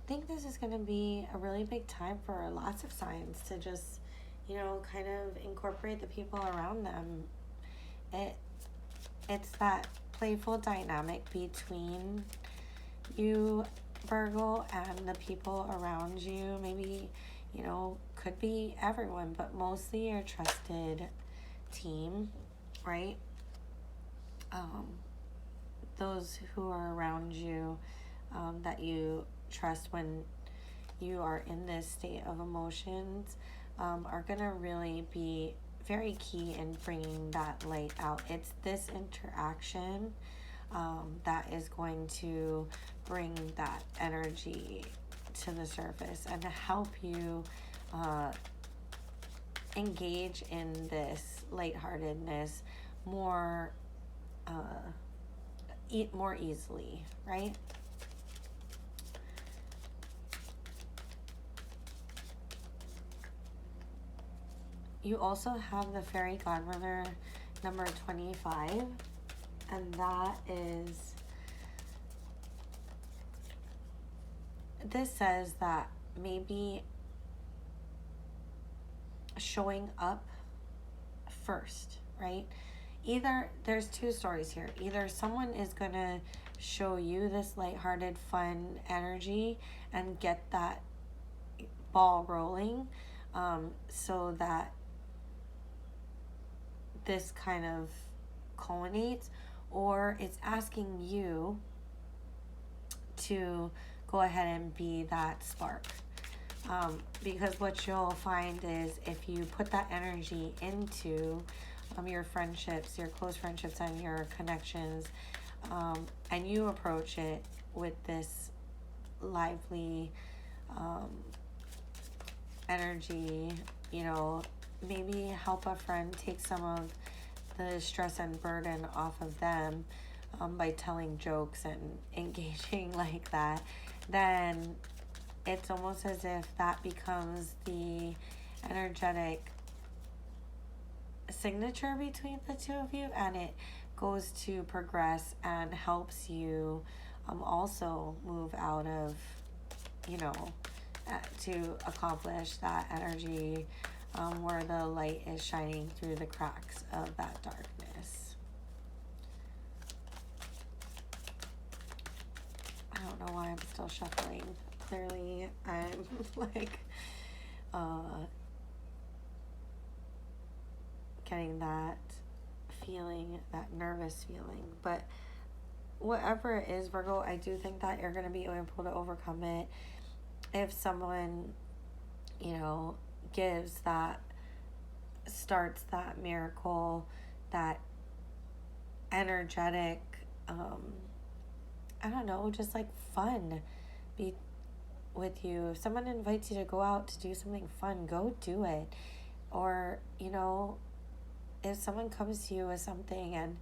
Speaker 1: I think this is going to be a really big time for lots of signs to just, you know, kind of incorporate the people around them. It's that playful dynamic between you, Virgo, and the people around you. Maybe, you know, could be everyone, but mostly your trusted team, right? Those who are around you that you trust when you are in this state of emotions are going to really be very key in bringing that light out. It's this interaction that is going to bring that energy to the surface and to help you engage in this lightheartedness more easily, right? You also have the Fairy Godmother number 25, and that is, this says that maybe showing up first, right? Either, there's two stories here. Either someone is going to show you this lighthearted, fun energy and get that ball rolling so that this kind of culminates, or it's asking you to go ahead and be that spark. Because what you'll find is if you put that energy into your friendships, your close friendships, and your connections, and you approach it with this lively energy, you know, maybe help a friend take some of the stress and burden off of them by telling jokes and engaging like that, then it's almost as if that becomes the energetic signature between the two of you, and it goes to progress and helps you also move out of, you know, to accomplish that energy where the light is shining through the cracks of that darkness. I don't know why I'm still shuffling. Clearly, I'm like getting that feeling, that nervous feeling. But whatever it is, Virgo, I do think that you're going to be able to overcome it if someone, you know, gives that, starts that miracle, that energetic, I don't know, just like fun be with you. If someone invites you to go out to do something fun, go do it. Or, you know, if someone comes to you with something and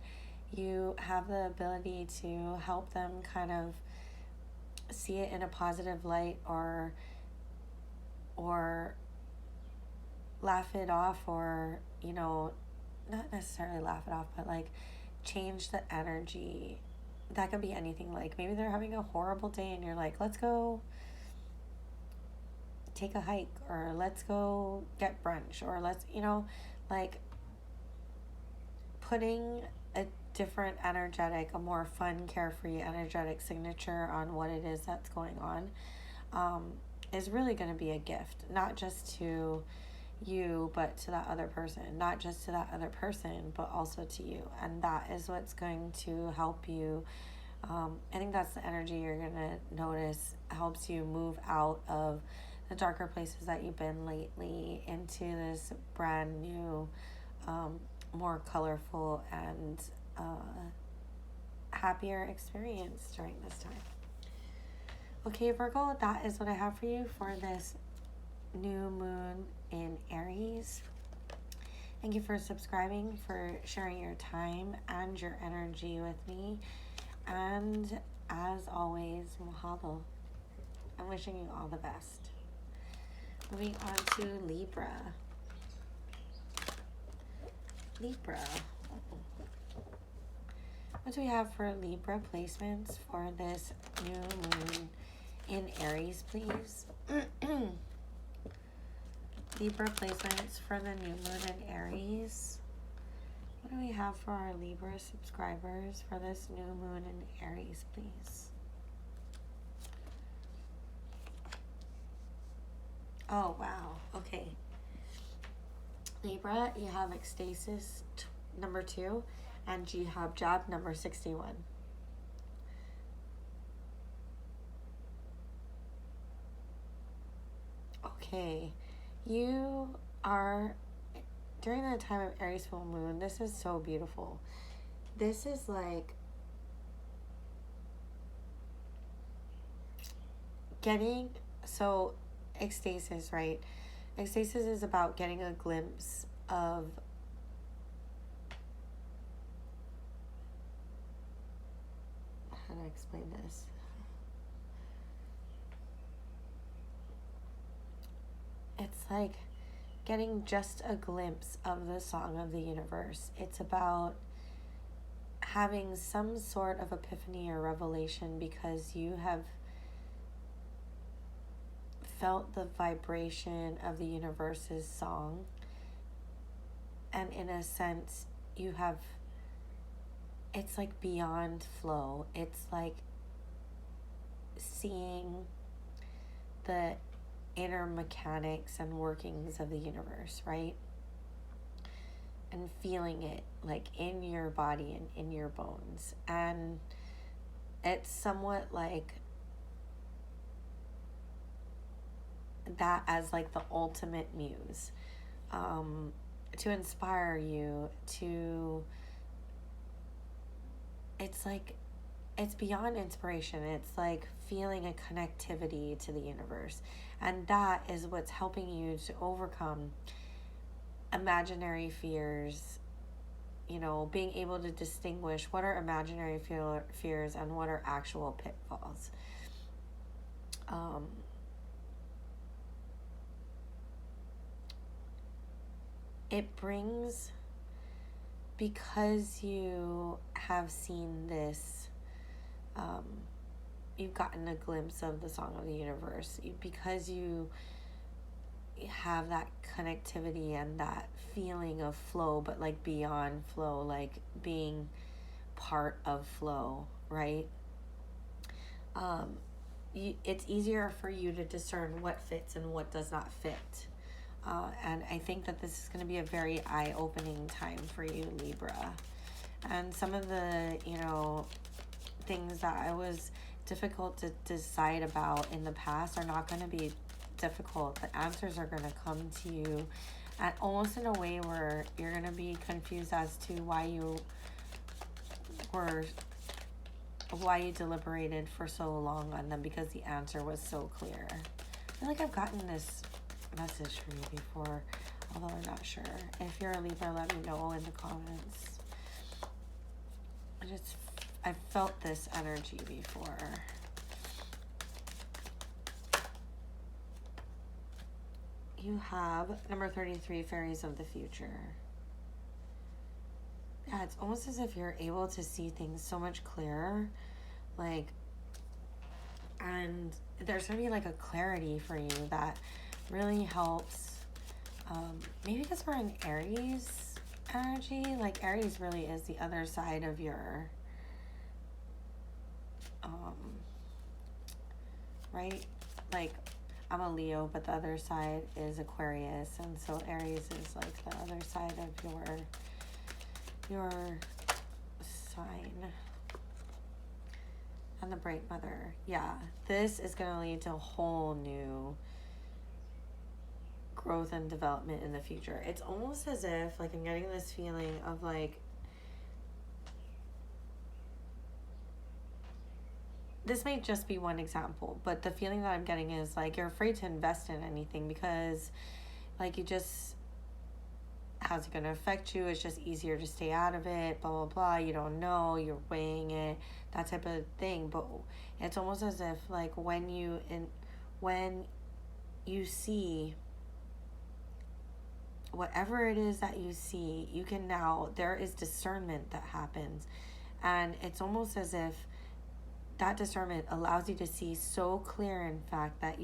Speaker 1: you have the ability to help them kind of see it in a positive light, or laugh it off, or, you know, not necessarily laugh it off, but like change the energy. That could be anything. Like maybe they're having a horrible day and you're like, let's go take a hike, or let's go get brunch, or let's, you know, like putting a different energetic, a more fun, carefree, energetic signature on what it is that's going on is really going to be a gift, not just to you, but to that other person, not just to that other person, but also to you. And that is what's going to help you. I think that's the energy you're going to notice helps you move out of the darker places that you've been lately into this brand new, more colorful and happier experience during this time. Okay, Virgo, that is what I have for you for this new moon in Aries. Thank you for subscribing, for sharing your time and your energy with me. And as always, mahalo. I'm wishing you all the best. Moving on to Libra. Libra. What do we have for Libra placements for this new moon in Aries, please? Libra placements for the new moon in Aries. What do we have for our Libra subscribers for this new moon in Aries, please? Oh, wow. Okay. Libra, you have ecstasis number 2 and jihad job number 61. Okay. You are, during the time of Aries full moon, this is so beautiful. This is like getting, so ecstasis, right? Ecstasis is about getting a glimpse of how do I explain this? It's like getting just a glimpse of the song of the universe. It's about having some sort of epiphany or revelation because you have felt the vibration of the universe's song, and in a sense you have, it's like beyond flow. It's like seeing the inner mechanics and workings of the universe, right? And feeling it like in your body and in your bones. And it's somewhat like that as like the ultimate muse, to inspire you, to, it's like, it's beyond inspiration. It's like feeling a connectivity to the universe. And that is what's helping you to overcome imaginary fears, you know, being able to distinguish what are imaginary fears and what are actual pitfalls. It brings, because you have seen this, you've gotten a glimpse of the song of the universe, because you have that connectivity and that feeling of flow, but like beyond flow, like being part of flow, right? It's easier for you to discern what fits and what does not fit. And I think that this is going to be a very eye-opening time for you, Libra. And some of the, you know, things that I was difficult to decide about in the past are not going to be difficult. The answers are going to come to you at almost in a way where you're going to be confused as to why you deliberated for so long on them, because the answer was so clear. I feel like I've gotten this message for you before, although I'm not sure. If you're a Libra, let me know in the comments. I felt this energy before. You have number 33, Fairies of the Future. Yeah, it's almost as if you're able to see things so much clearer, like, and there's gonna be like a clarity for you that really helps. Maybe because we're in Aries energy, like Aries really is the other side of your, right? Like, I'm a Leo, but the other side is Aquarius, and so Aries is like the other side of your sign. And the Bright Mother. Yeah, this is going to lead to a whole new growth and development in the future. It's almost as if, like, I'm getting this feeling of, like, this may just be one example, but the feeling that I'm getting is, like, you're afraid to invest in anything because, like, you just, how's it going to affect you? It's just easier to stay out of it, blah, blah, blah. You don't know, you're weighing it, that type of thing. But it's almost as if, like, when you see whatever it is that you see, you can now, there is discernment that happens. And it's almost as if that discernment allows you to see so clear, in fact, that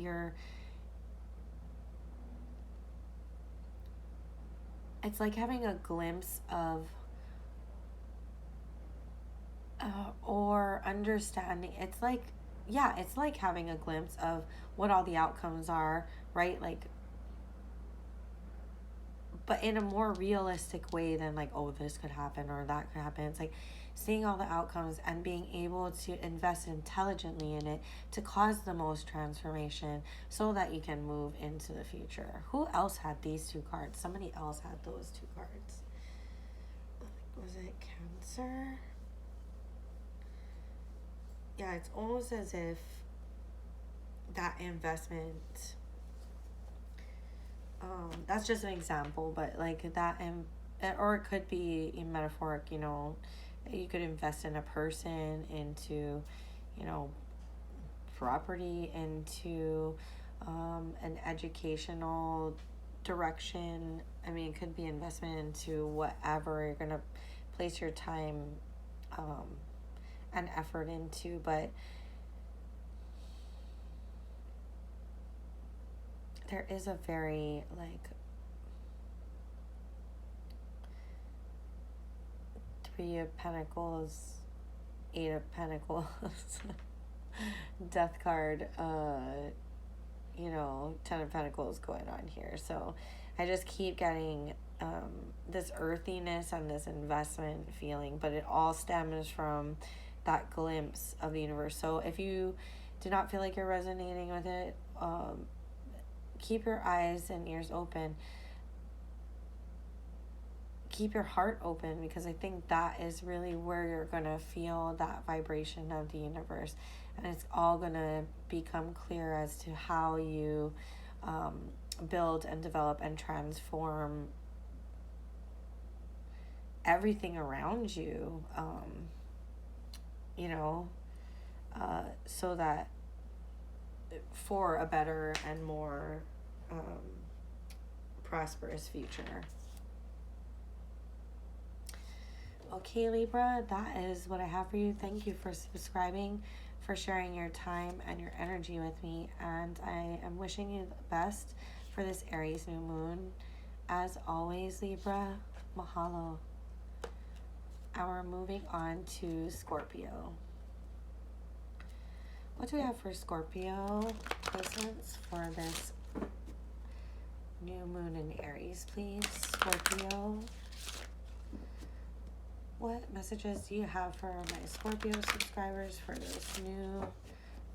Speaker 1: it's like having a glimpse of or understanding. It's like, yeah, it's like having a glimpse of what all the outcomes are, right? Like, but in a more realistic way than like, oh, this could happen or that could happen. It's like seeing all the outcomes and being able to invest intelligently in it to cause the most transformation so that you can move into the future. Who else had these two cards? Somebody else had those two cards. Was it Cancer? Yeah, it's almost as if that investment, that's just an example, but like that, or it could be a metaphoric, you know, you could invest in a person, into, you know, property, into an educational direction. I mean, it could be investment into whatever you're going to place your time and effort into, but there is a very, like, Three of Pentacles, Eight of Pentacles, Death card, you know, Ten of Pentacles going on here. So I just keep getting this earthiness and this investment feeling, but it all stems from that glimpse of the universe. So if you do not feel like you're resonating with it, keep your eyes and ears open. Keep your heart open, because I think that is really where you're going to feel that vibration of the universe. And it's all going to become clear as to how you build and develop and transform everything around you, so that for a better and more prosperous future. Okay, Libra, that is what I have for you. Thank you for subscribing, for sharing your time and your energy with me, and I am wishing you the best for this Aries new moon. As always, Libra, mahalo. And we're moving on to Scorpio. What do we have for Scorpio placements for this new moon in Aries, please? Scorpio. What messages do you have for my Scorpio subscribers for this new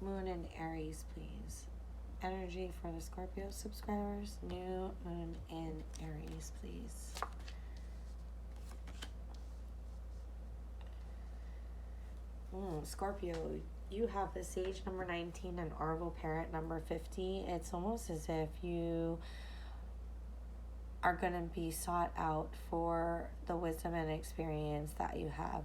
Speaker 1: moon in Aries, please? Energy for the Scorpio subscribers. New moon in Aries, please. Scorpio, you have the Sage number 19 and Oracle Parrot number 50. It's almost as if you are going to be sought out for the wisdom and experience that you have.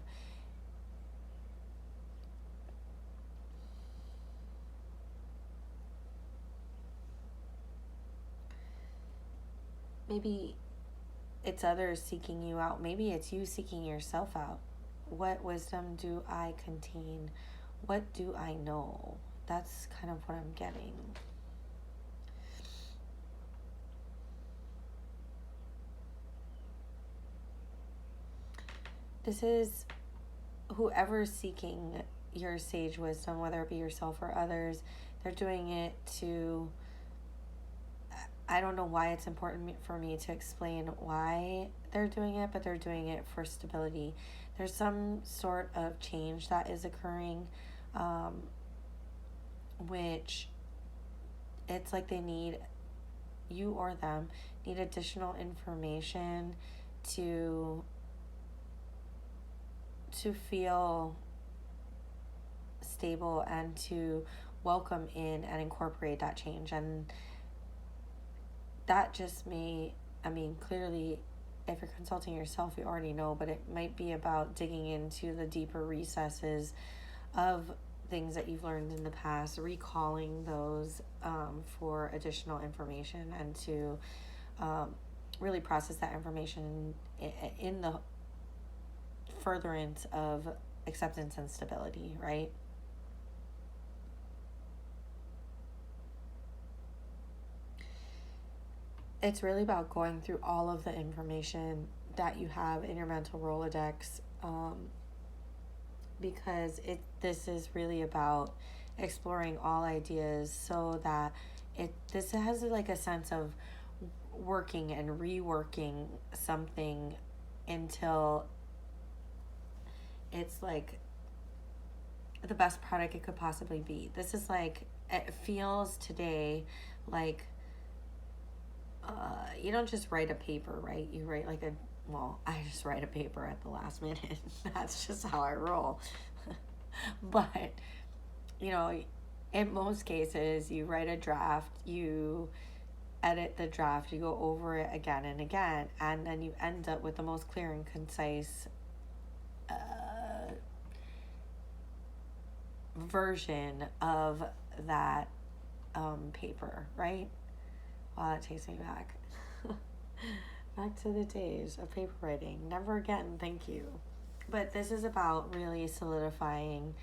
Speaker 1: Maybe it's others seeking you out. Maybe it's you seeking yourself out. What wisdom do I contain? What do I know? That's kind of what I'm getting. This is whoever's seeking your sage wisdom, whether it be yourself or others. They're doing it to, I don't know why it's important for me to explain why they're doing it, but they're doing it for stability. There's some sort of change that is occurring, which it's like they need, you or them, need additional information to feel stable and to welcome in and incorporate that change. And that just clearly, if you're consulting yourself, you already know, but it might be about digging into the deeper recesses of things that you've learned in the past, recalling those for additional information, and to really process that information in the furtherance of acceptance and stability, right? It's really about going through all of the information that you have in your mental Rolodex, because this is really about exploring all ideas, so that this has like a sense of working and reworking something until it's like the best product it could possibly be. This is like, it feels today like you don't just write a paper, right? You write like I just write a paper at the last minute. That's just how I roll. But, in most cases, you write a draft, you edit the draft, you go over it again and again, and then you end up with the most clear and concise version of that paper, right? Wow, that takes me back. Back to the days of paper writing. Never again, thank you. But this is about really solidifying,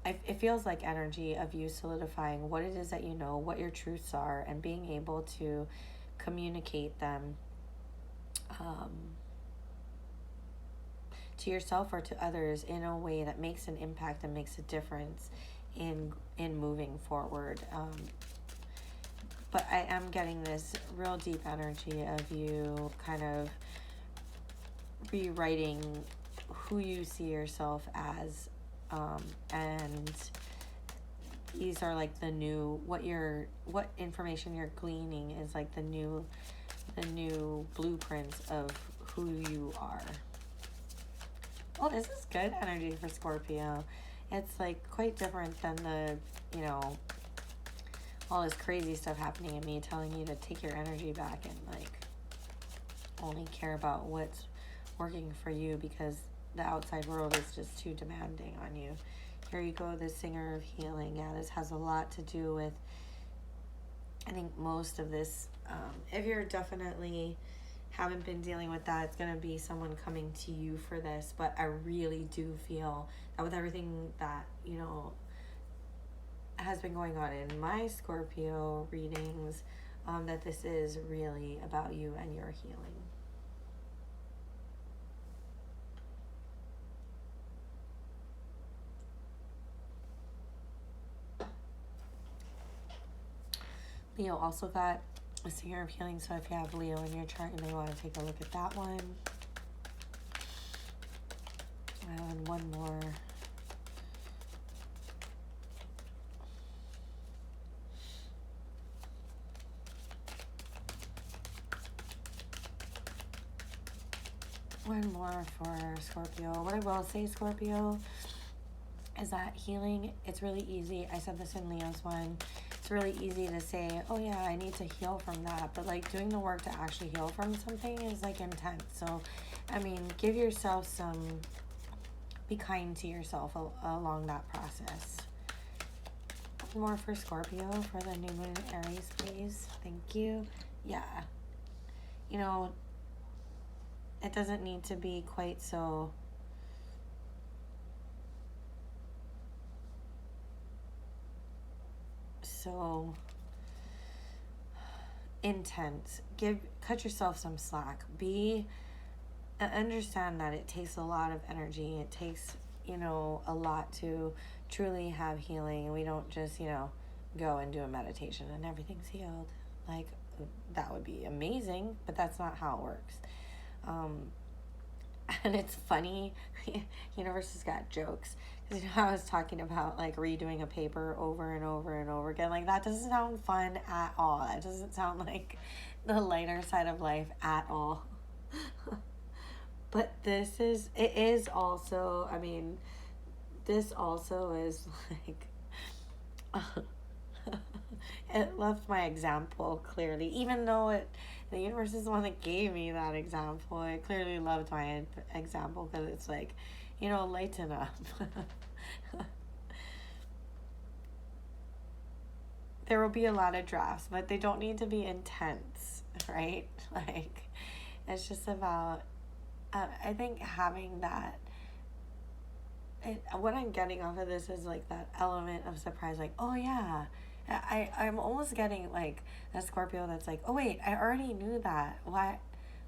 Speaker 1: it feels like energy of you solidifying what it is that you know, what your truths are, and being able to communicate them to yourself or to others in a way that makes an impact and makes a difference in moving forward. But I am getting this real deep energy of you kind of rewriting who you see yourself as, and these are like the new, what information you're gleaning is like the new blueprints of who you are. Well, this is good energy for Scorpio. It's like quite different than the, you know, all this crazy stuff happening and me telling you to take your energy back and like only care about what's working for you because the outside world is just too demanding on you. Here you go, the Singer of Healing. Yeah, this has a lot to do with, I think most of this, if you're definitely haven't been dealing with that, it's going to be someone coming to you for this. But I really do feel that with everything that, you know, has been going on in my Scorpio readings, that this is really about you and your healing. Leo also got a Singer of Healing, so if you have Leo in your chart, you may want to take a look at that one. And one more. One more for Scorpio. What I will say, Scorpio, is that healing, it's really easy. I said this in Leo's one. It's really easy to say, oh yeah, I need to heal from that. But like doing the work to actually heal from something is like intense. So, I mean, give yourself some, be kind to yourself along that process. More for Scorpio for the new moon in Aries, please. Thank you. Yeah. You know, it doesn't need to be quite so intense. Cut yourself some slack. Understand that it takes a lot of energy. It takes, you know, a lot to truly have healing. We don't just, you know, go and do a meditation and everything's healed. Like, that would be amazing, but that's not how it works. And it's funny, universe has got jokes. Because, you know, I was talking about like redoing a paper over and over and over again. Like, that doesn't sound fun at all. That doesn't sound like the lighter side of life at all. But it is also, I mean, this also is like, it left my example clearly, even though the universe is the one that gave me that example. It clearly loved my example because it's like, you know, lighten up. There will be a lot of drafts, but they don't need to be intense, right? Like, it's just about, I think having that, what I'm getting off of this is like that element of surprise, like, oh yeah, I'm almost getting like a Scorpio that's like, oh wait, I already knew that. Why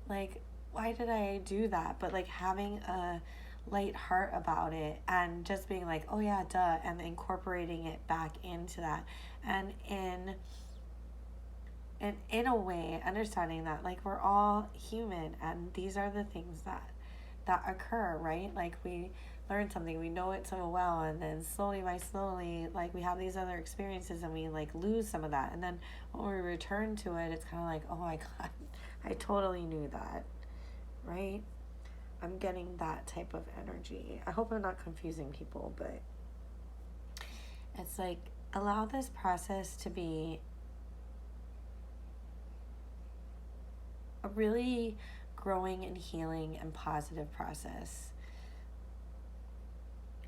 Speaker 1: did I do that? But like having a light heart about it and just being like, oh yeah, duh, and incorporating it back into that. And in a way, understanding that like we're all human and these are the things that occur, right? Like we learn something, we know it so well, and then slowly by slowly, like we have these other experiences and we like lose some of that. And then when we return to it, it's kind of like, oh my God, I totally knew that, right? I'm getting that type of energy. I hope I'm not confusing people, but it's like, allow this process to be a really growing and healing and positive process.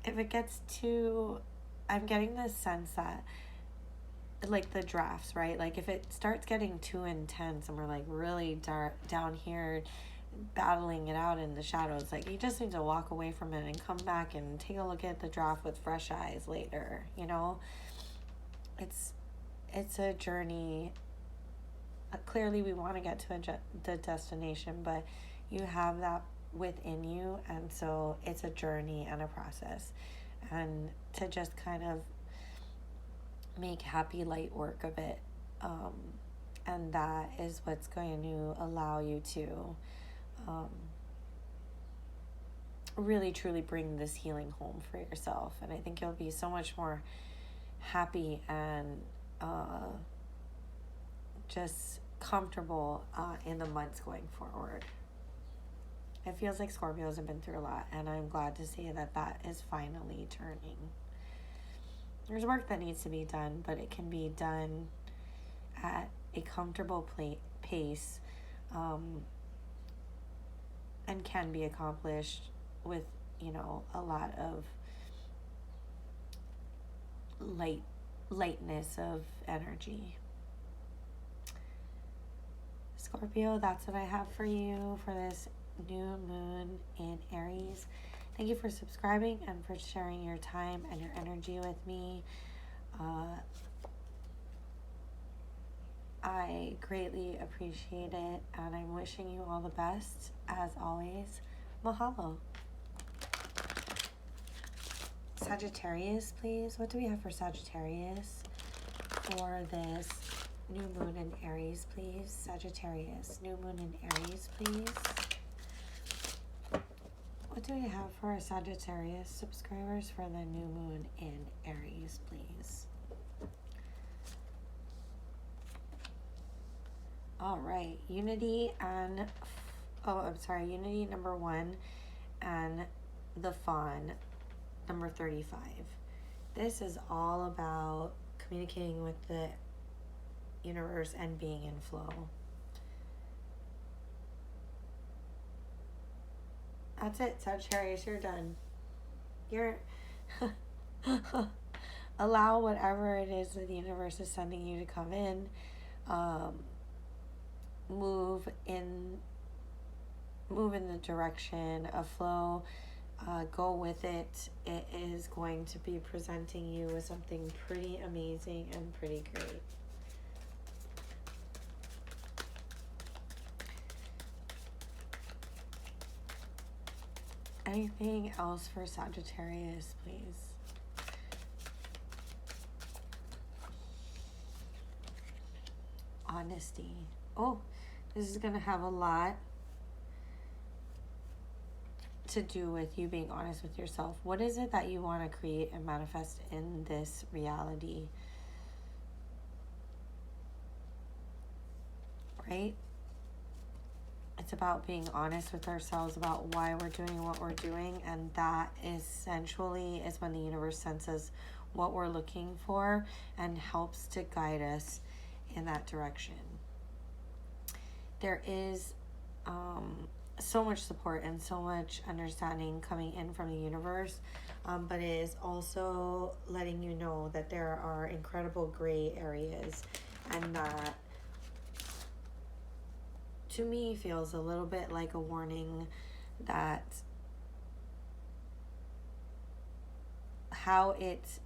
Speaker 1: If it gets too, I'm getting this sense that like the drafts, right? Like if it starts getting too intense and we're like really down here battling it out in the shadows, like you just need to walk away from it and come back and take a look at the draft with fresh eyes later, you know? It's a journey. Clearly we want to get to the destination, but you have that within you, and so it's a journey and a process, and to just kind of make happy light work of it, and that is what's going to allow you to really truly bring this healing home for yourself. And I think you'll be so much more happy and just comfortable in the months going forward. It feels like Scorpios have been through a lot, and I'm glad to see that that is finally turning. There's work that needs to be done, but it can be done at a comfortable pace, and can be accomplished with, you know, a lot of lightness of energy. Scorpio, that's what I have for you for this new moon in Aries. Thank you for subscribing and for sharing your time and your energy with me. I greatly appreciate it, and I'm wishing you all the best. As always, mahalo. Sagittarius, please. What do we have for Sagittarius for this new moon in Aries, please? Sagittarius, new moon in Aries, please. What do we have for our Sagittarius subscribers for the new moon in Aries, please? All right, Unity and, Unity number 1 and the Fawn number 35. This is all about communicating with the universe and being in flow. That's it, Sagittarius, you're done. You're allow whatever it is that the universe is sending you to come in. Move in the direction of flow. Go with it. It is going to be presenting you with something pretty amazing and pretty great. Anything else for Sagittarius, please? Honesty. Oh, this is going to have a lot to do with you being honest with yourself. What is it that you want to create and manifest in this reality? Right? It's about being honest with ourselves about why we're doing what we're doing, and that essentially is when the universe senses what we're looking for and helps to guide us in that direction. There is so much support and so much understanding coming in from the universe, but it is also letting you know that there are incredible gray areas, and that to me feels a little bit like a warning that how it's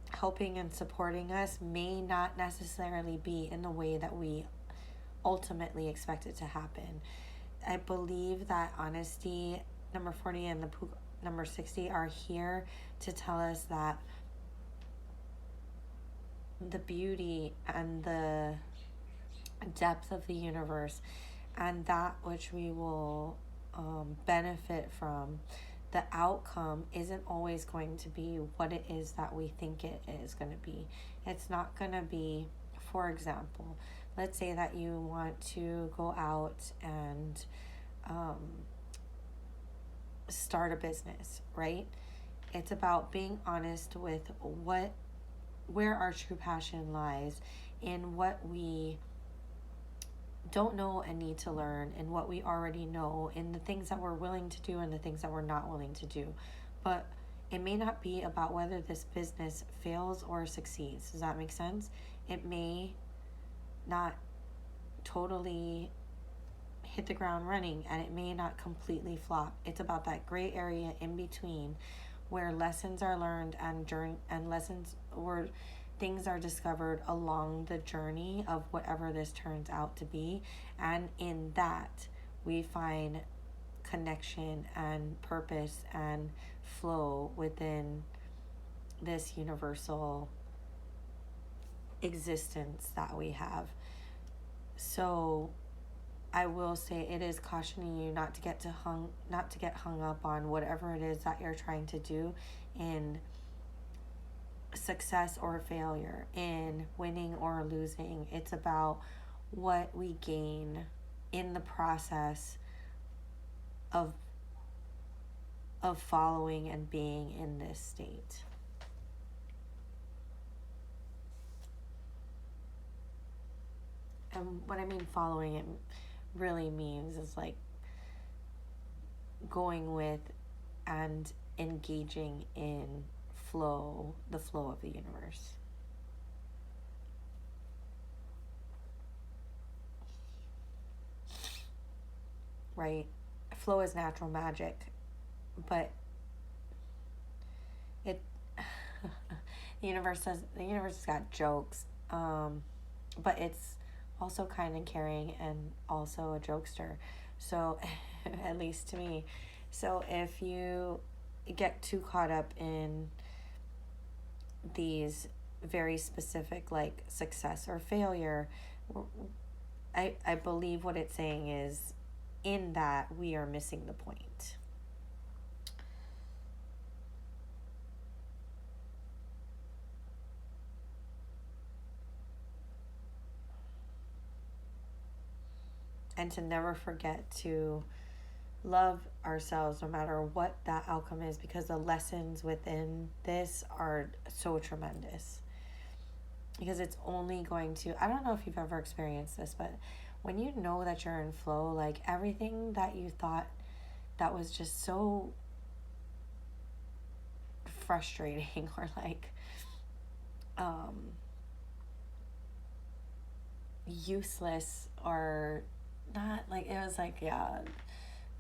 Speaker 1: helping and supporting us may not necessarily be in the way that we ultimately expect it to happen. I believe that honesty, number 40 and the number 60 are here to tell us that the beauty and the depth of the universe and that which we will benefit from, the outcome isn't always going to be what it is that we think it is going to be. It's not going to be, for example, let's say that you want to go out and start a business, right? It's about being honest with where our true passion lies, in what we don't know and need to learn, and what we already know, in the things that we're willing to do and the things that we're not willing to do. But it may not be about whether this business fails or succeeds. Does that make sense? It may not totally hit the ground running, and it may not completely flop. It's about that gray area in between where lessons are learned and lessons or things are discovered along the journey of whatever this turns out to be. And in that, we find connection and purpose and flow within this universal existence that we have. So I will say it is cautioning you not to get hung up on whatever it is that you're trying to do in success or failure, in winning or losing. It's about what we gain in the process of following and being in this state. And what I mean following, it really means is like going with and engaging in the flow of the universe. Right? Flow is natural magic, but it the universe has got jokes, but it's also kind and caring and also a jokester. So at least to me. So if you get too caught up in these very specific, like success or failure, I believe what it's saying is, in that we are missing the point. And to never forget to love ourselves no matter what that outcome is, because the lessons within this are so tremendous. Because it's only going to, I don't know if you've ever experienced this, but when you know that you're in flow, like everything that you thought that was just so frustrating or like useless, or not, like it was like, yeah,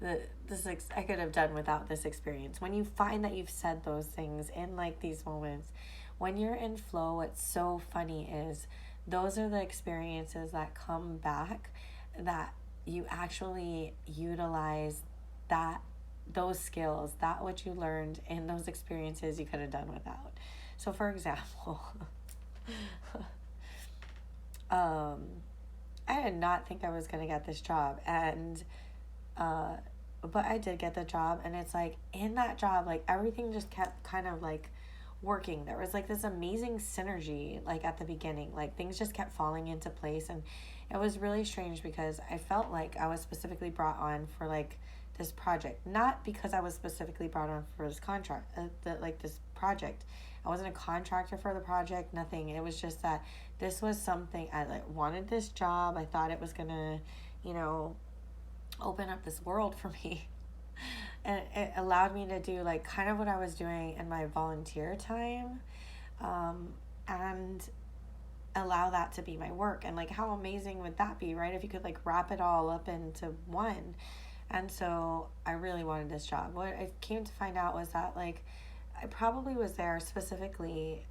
Speaker 1: I could have done without this experience. When you find that you've said those things in like these moments, when you're in flow, what's so funny is those are the experiences that come back, that you actually utilize those skills, that what you learned in those experiences you could have done without. So for example, I did not think I was going to get this job, and but I did get the job, and it's like in that job, like everything just kept kind of like working. There was like this amazing synergy, like at the beginning, like things just kept falling into place, and it was really strange because I felt like I was specifically brought on for like this project, not because I was specifically brought on for this contract, this project. I wasn't a contractor for the project, nothing. It was just that this was something I like wanted this job. I thought it was gonna, open up this world for me. And it allowed me to do like kind of what I was doing in my volunteer time, and allow that to be my work. And like how amazing would that be, right? If you could like wrap it all up into one. And so I really wanted this job. What I came to find out was that like I probably was there specifically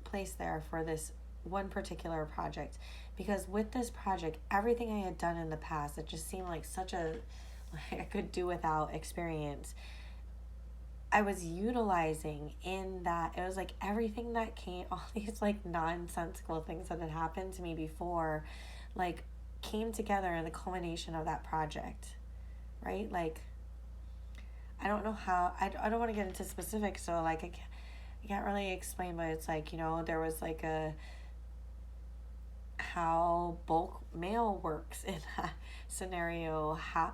Speaker 1: placed there for this one particular project, because with this project, everything I had done in the past, it just seemed like such a I could do without experience, I was utilizing in that. It was like everything that came, all these like nonsensical things that had happened to me before, like came together in the culmination of that project, right? Like, I don't know how, I don't want to get into specifics, so like I can't really explain, but it's like, there was like how bulk mail works in that scenario, how,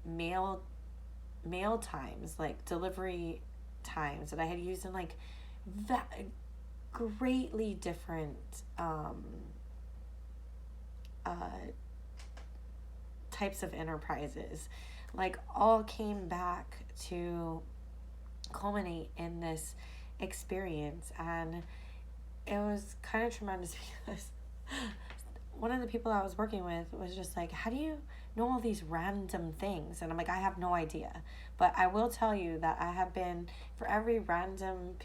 Speaker 1: mail times, like delivery times that I had used in like that greatly different types of enterprises, like all came back to culminate in this experience. And it was kind of tremendous because one of the people I was working with was just like, how do you know all these random things? And I'm like, I have no idea. But I will tell you that I have been, for every random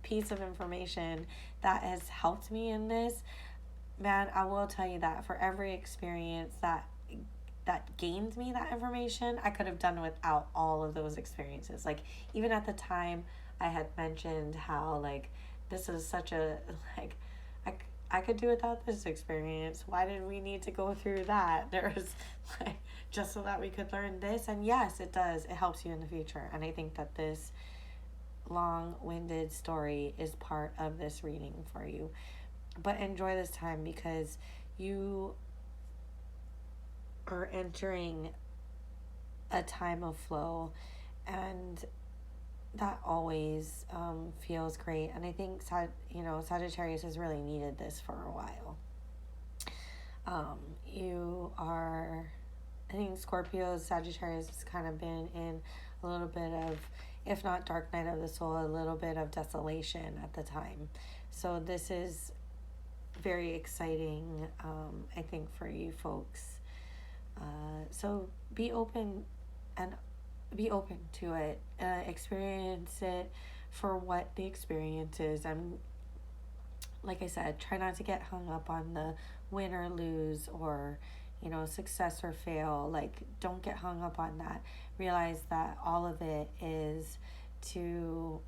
Speaker 1: piece of information that has helped me in this, man, I will tell you that for every experience that gained me that information, I could have done without all of those experiences. Like, even at the time, I had mentioned how, like, this is such a, like, I could do without this experience. Why did we need to go through that? There was, like, just so that we could learn this. And yes, it does. It helps you in the future. And I think that this long-winded story is part of this reading for you. But enjoy this time because you are entering a time of flow, and that always feels great. And I think Sagittarius has really needed this for a while. I think Scorpio, Sagittarius has kind of been in a little bit of, if not dark night of the soul, a little bit of desolation at the time. So this is very exciting, I think, for you folks. So be open to it. Experience it for what the experience is. Like I said, try not to get hung up on the win or lose, or success or fail. Like, don't get hung up on that. Realize that all of it is to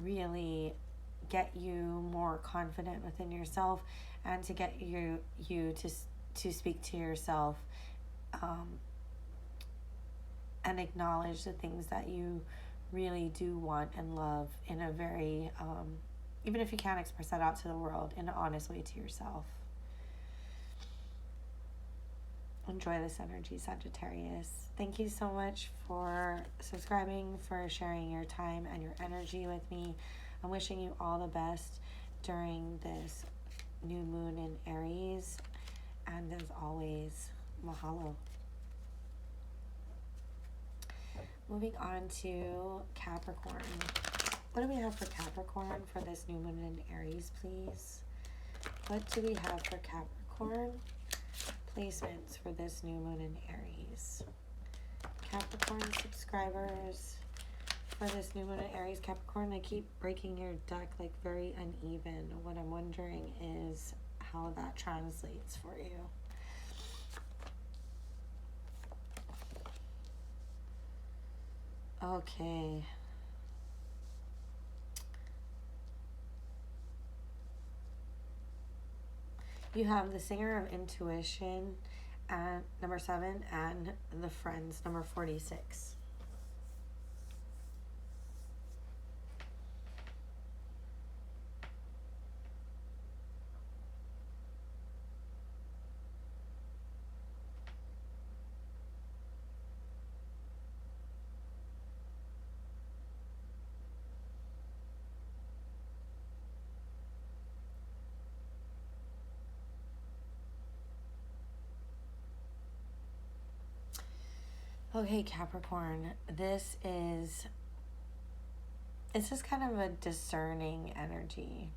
Speaker 1: really get you more confident within yourself, and to get you to speak to yourself, and acknowledge the things that you really do want and love in a very, even if you can't express that out to the world, in an honest way to yourself. Enjoy this energy, Sagittarius. Thank you so much for subscribing, for sharing your time and your energy with me. I'm wishing you all the best during this new moon in Aries. And as always, mahalo. Moving on to Capricorn. What do we have for Capricorn for this new moon in Aries, please? What do we have for Capricorn? Placements for this new moon in Aries. Capricorn subscribers, for this new moon in Aries. Capricorn, I keep breaking your deck like very uneven. What I'm wondering is how that translates for you. Okay. You have the Singer of Intuition at number 7 and the Friends number 46. Okay, Capricorn, this is kind of a discerning energy.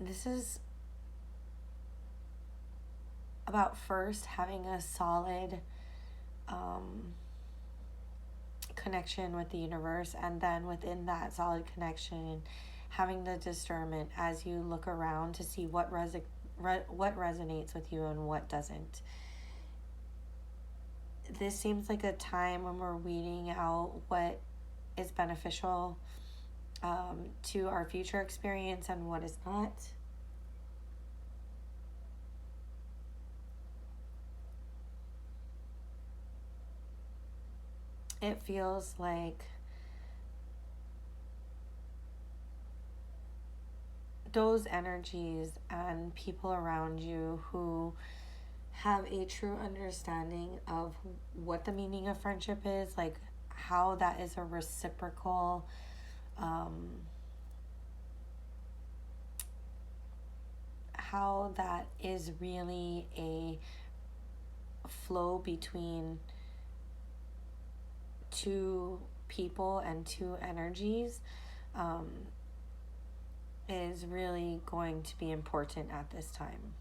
Speaker 1: This is about first having a solid connection with the universe, and then within that solid connection, having the discernment as you look around to see what resonates with you and what doesn't. This seems like a time when we're weeding out what is beneficial to our future experience and what is not. It feels like those energies and people around you who have a true understanding of what the meaning of friendship is, like how that is a reciprocal how that is really a flow between two people and two energies, is really going to be important at this time.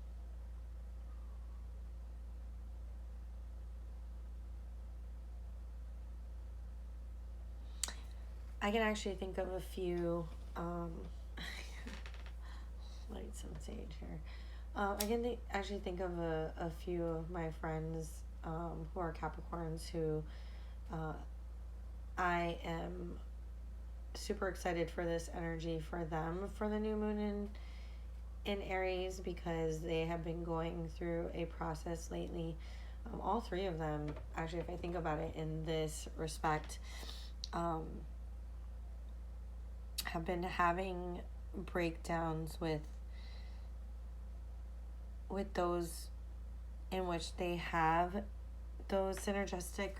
Speaker 1: I can actually think of a few, light some sage here. I can actually think of a few of my friends who are Capricorns who I am super excited for this energy for them for the new moon in Aries, because they have been going through a process lately All three of them, actually, if I think about it in this respect, have been having breakdowns with those in which they have those synergistic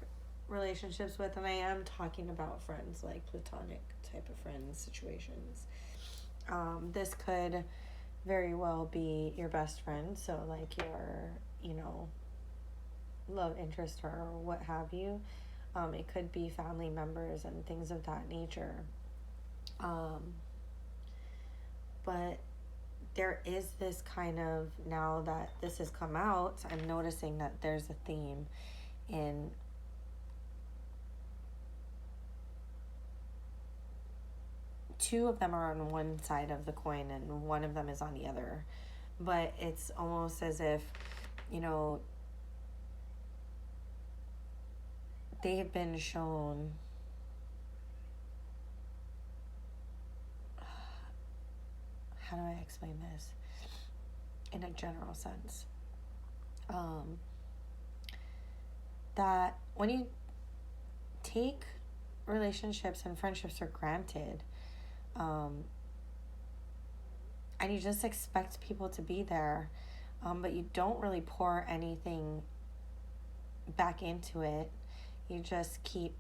Speaker 1: relationships with, and I am talking about friends, like platonic type of friends situations. This could very well be your best friend, so like your, you know, love interest or what have you. It could be family members and things of that nature. But there is this kind of, now that this has come out, I'm noticing that there's a theme in two of them are on one side of the coin and one of them is on the other. But it's almost as if, you know, they have been shown how do I explain this in a general sense? That when you take relationships and friendships for granted, and you just expect people to be there, but you don't really pour anything back into it. You just keep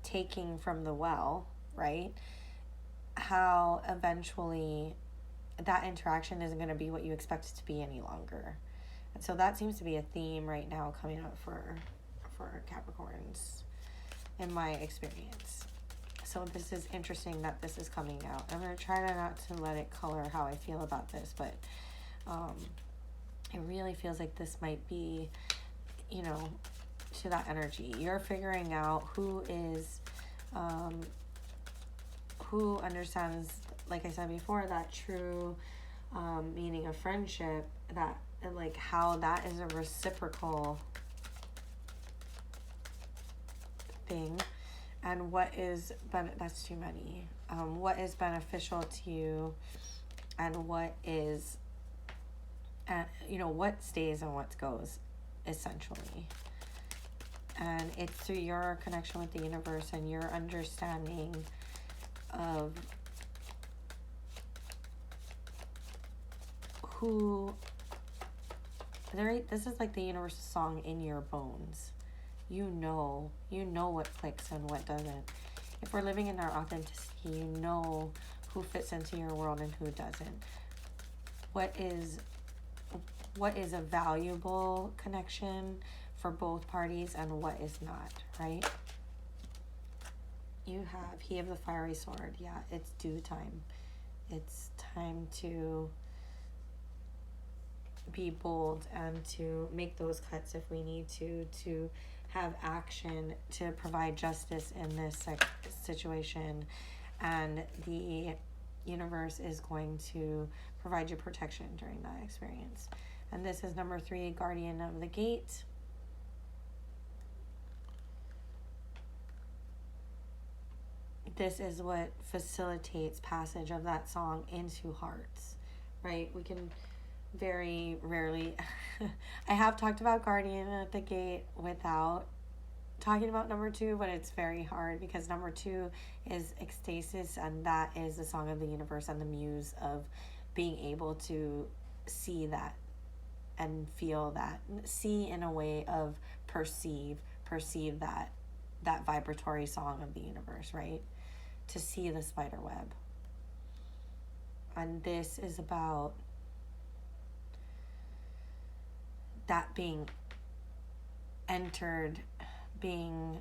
Speaker 1: taking from the well, right? How eventually that interaction isn't going to be what you expect it to be any longer. And so that seems to be a theme right now coming up for Capricorns in my experience. So this is interesting that this is coming out. I'm going to try not to let it color how I feel about this, but it really feels like this might be, you know, to that energy. You're figuring out who is, who understands, like I said before, that true meaning of friendship, that, like, how that is a reciprocal thing, and what is, that's too many, what is beneficial to you, and what is, you know, what stays and what goes, essentially. And it's through your connection with the universe and your understanding of who, this is like the universe's song in your bones. You know what clicks and what doesn't. If we're living in our authenticity, you know who fits into your world and who doesn't. What is a valuable connection for both parties and what is not, right? You have He of the Fiery Sword. Yeah, it's due time. It's time to be bold and to make those cuts if we need to have action to provide justice in this situation. And the universe is going to provide you protection during that experience. And this is number 3, Guardian of the Gate. This is what facilitates passage of that song into hearts, right? We can very rarely I have talked about Guardian at the Gate without talking about number 2, but it's very hard because number 2 is ecstasis, and that is the song of the universe and the muse of being able to see that and feel that, see in a way of perceive that vibratory song of the universe, right? To see the spider web. And this is about that being entered, being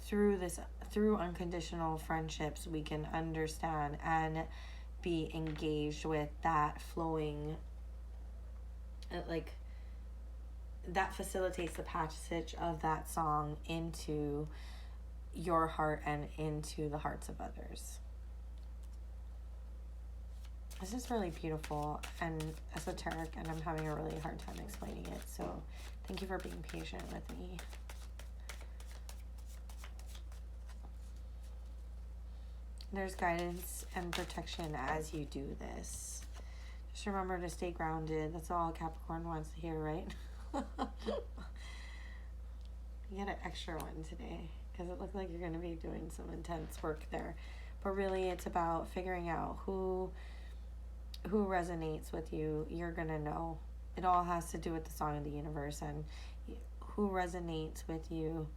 Speaker 1: through unconditional friendships, we can understand and be engaged with that flowing, like, that facilitates the passage of that song into your heart and into the hearts of others. This is really beautiful and esoteric, and I'm having a really hard time explaining it, so thank you for being patient with me. There's guidance and protection as you do this. Just remember to stay grounded. That's all Capricorn wants to hear, right? You get an extra one today because it looked like you're going to be doing some intense work there. But really, it's about figuring out who resonates with you. You're going to know. It all has to do with the song of the universe and who resonates with you.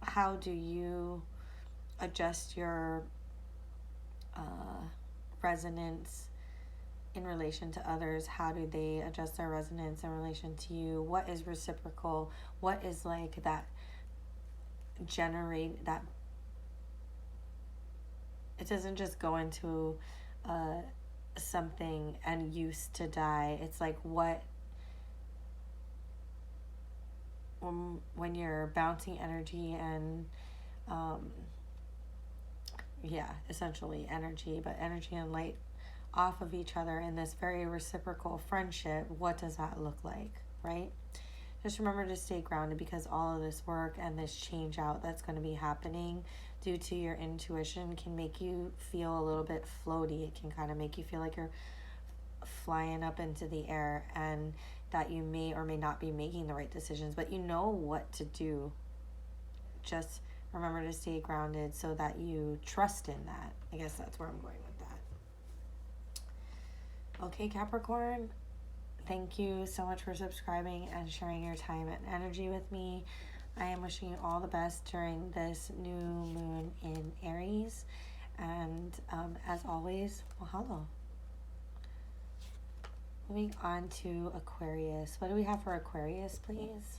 Speaker 1: How do you adjust your resonance in relation to others? How do they adjust their resonance in relation to you? What is reciprocal? What is like that generate that? It doesn't just go into something and used to die. It's like what when you're bouncing energy and essentially energy, but energy and light off of each other in this very reciprocal friendship. What does that look like, right? Just remember to stay grounded, because all of this work and this change out that's going to be happening due to your intuition can make you feel a little bit floaty. It can kind of make you feel like you're flying up into the air and that you may or may not be making the right decisions, but you know what to do. Just remember to stay grounded so that you trust in that. I guess that's where I'm going with that. Okay, Capricorn, thank you so much for subscribing and sharing your time and energy with me. I am wishing you all the best during this new moon in Aries. And as always, mahalo. Moving on to Aquarius. What do we have for Aquarius, please?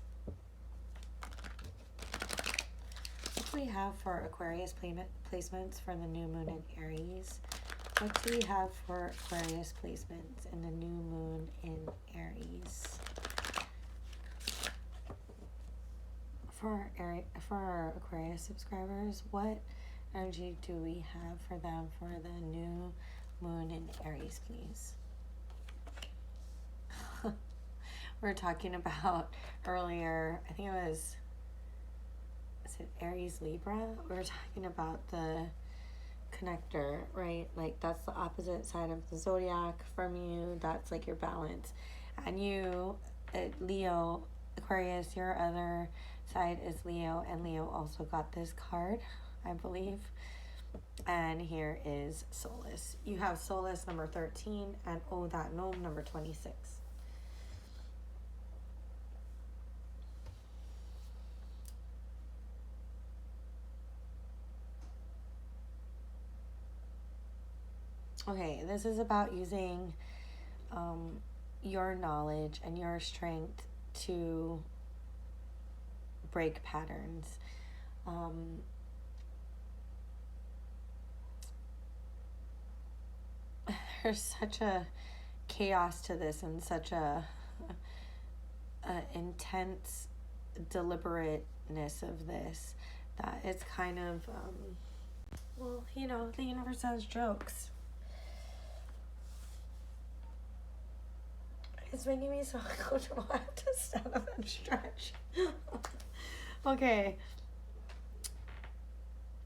Speaker 1: What do we have for Aquarius placements for the new moon in Aries? What do we have for Aquarius placements in the new moon in Aries? For our Aquarius subscribers, what energy do we have for them for the new moon in Aries, please? We were talking about earlier, I think is it Aries Libra? We were talking about the connector, right? Like that's the opposite side of the zodiac from you. That's like your balance. And you, Leo, Aquarius, your other side is Leo, and Leo also got this card, I believe. And here is Solace. You have Solace number 13 and Oh That Gnome number 26. Okay, this is about using your knowledge and your strength to break patterns. There's such a chaos to this and such a intense deliberateness of this that it's kind of, well, you know, the universe has jokes. It's making me so uncomfortable. I have to stand up and stretch. Okay.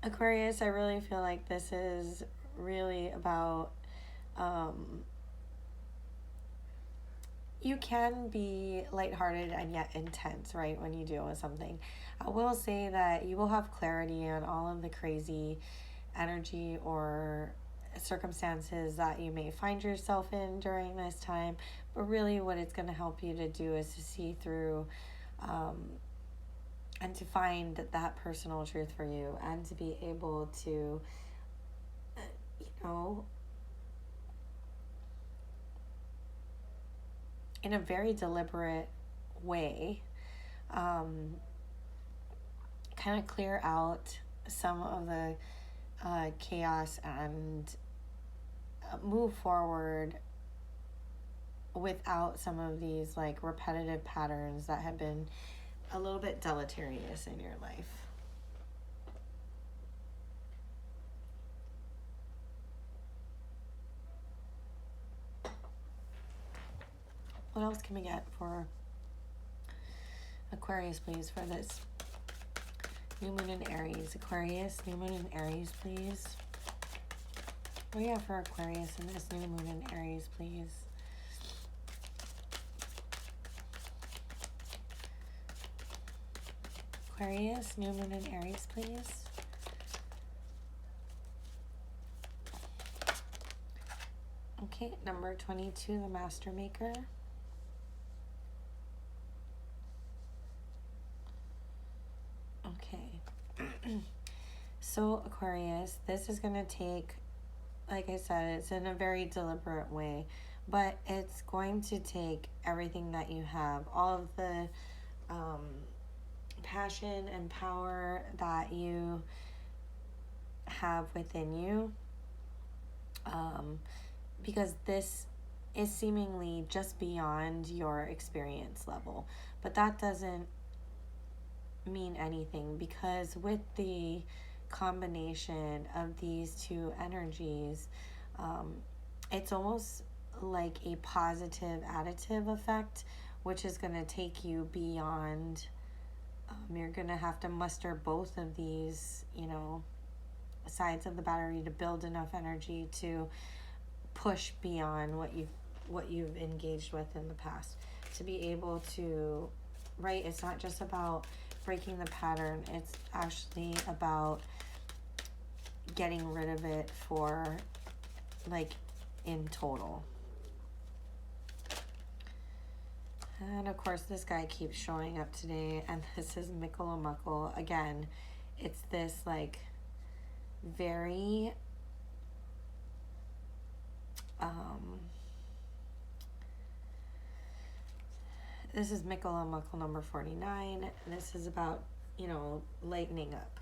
Speaker 1: Aquarius, I really feel like this is really about, you can be lighthearted and yet intense, right, when you deal with something. I will say that you will have clarity on all of the crazy energy or circumstances that you may find yourself in during this time, but really what it's going to help you to do is to see through and to find that personal truth for you, and to be able to in a very deliberate way kind of clear out some of the chaos and move forward without some of these like repetitive patterns that have been a little bit deleterious in your life. What else can we get for Aquarius, please, for this new moon in Aries? Aquarius, new moon in Aries, please. Oh yeah, for Aquarius and this new moon in Aries, please. Aquarius, new moon in Aries, please. Okay, number 22, the Master Maker. Okay. So Aquarius, this is going to take, like I said, it's in a very deliberate way, but it's going to take everything that you have, all of the passion and power that you have within you, because this is seemingly just beyond your experience level, but that doesn't mean anything, because with the combination of these two energies, it's almost like a positive additive effect, which is going to take you beyond. You're going to have to muster both of these, you know, sides of the battery to build enough energy to push beyond what you've engaged with in the past, to be able to, right? It's not just about breaking the pattern, it's actually about getting rid of it for, like, in total. And of course this guy keeps showing up today, and this is Mikkalamukkal again. It's this like very this is Mikkalamukkal number 49. This is about, you know, lightening up,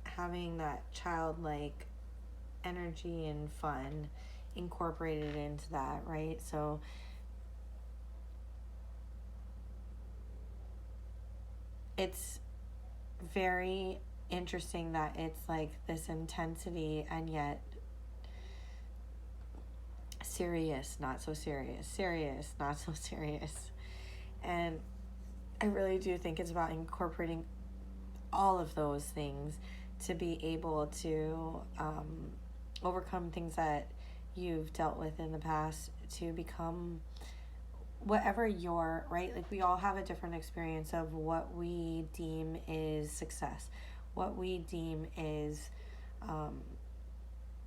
Speaker 1: having that childlike energy and fun incorporated into that, right? So it's very interesting that it's like this intensity and yet serious, not so serious, serious, not so serious. And I really do think it's about incorporating all of those things to be able to overcome things that you've dealt with in the past, to become whatever you're, right? Like, we all have a different experience of what we deem is success, what we deem is,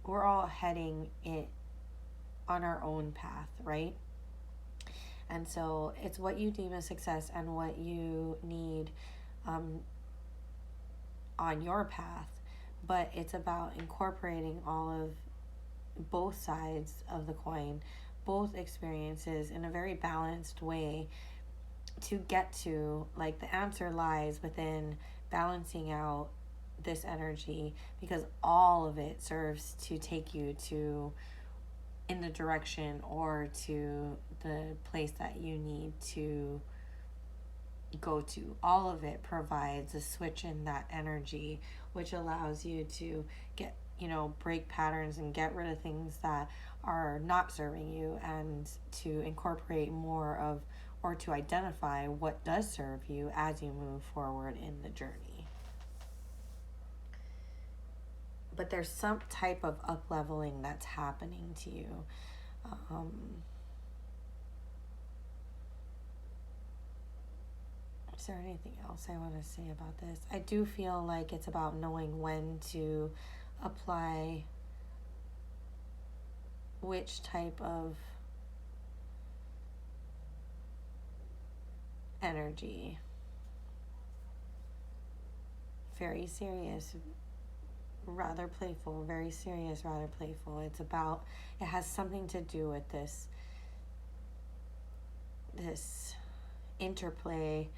Speaker 1: we're all heading it on our own path, right? And so it's what you deem as success and what you need on your path, but it's about incorporating all of both sides of the coin, both experiences in a very balanced way to get to, like, the answer lies within balancing out this energy, because all of it serves to take you to in the direction or to the place that you need to go to. All of it provides a switch in that energy, which allows you to get, you know, break patterns and get rid of things that are not serving you, and to incorporate more of, or to identify what does serve you as you move forward in the journey. But there's some type of up-leveling that's happening to you. Is there anything else I want to say about this? I do feel like it's about knowing when to apply which type of energy. Very serious, rather playful, very serious, rather playful. It's about, it has something to do with this interplay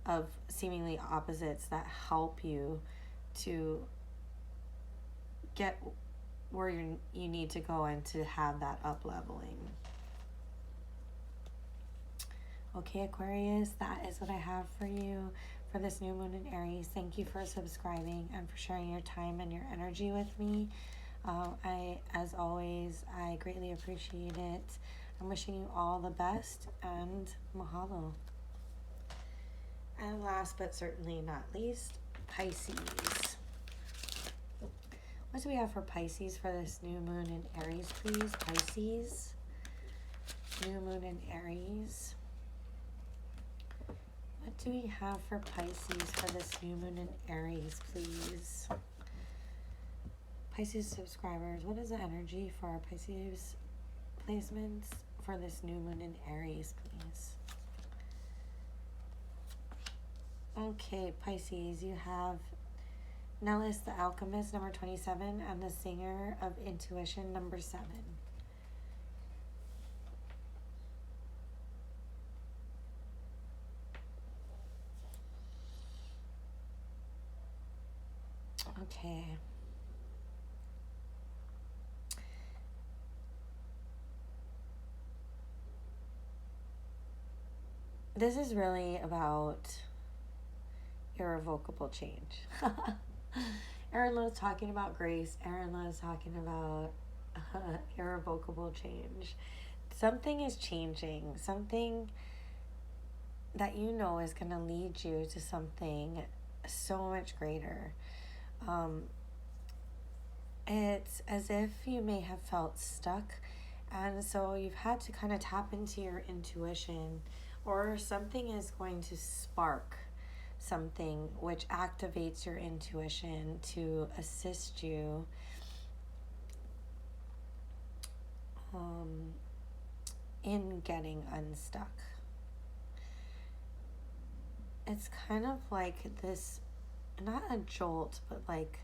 Speaker 1: of seemingly opposites that help you to get where you need to go and to have that up leveling. Okay, Aquarius, that is what I have for you for this new moon in Aries. Thank you for subscribing and for sharing your time and your energy with me. As always, I greatly appreciate it. I'm wishing you all the best, and mahalo. And last but certainly not least, Pisces. What do we have for Pisces for this new moon in Aries, please? Pisces. New moon in Aries. What do we have for Pisces for this new moon in Aries, please? Pisces subscribers, what is the energy for our Pisces placements for this new moon in Aries, please? Okay, Pisces, you have Nellis the Alchemist, number 27, and the Singer of Intuition, number 7. Okay. This is really about irrevocable change. Aaron Lowe's talking about grace. Aaron Lowe's talking about irrevocable change. Something is changing. Something that you know is going to lead you to something so much greater. It's as if you may have felt stuck, and so you've had to kind of tap into your intuition, or something is going to spark something which activates your intuition to assist you in getting unstuck. It's kind of like this, not a jolt, but like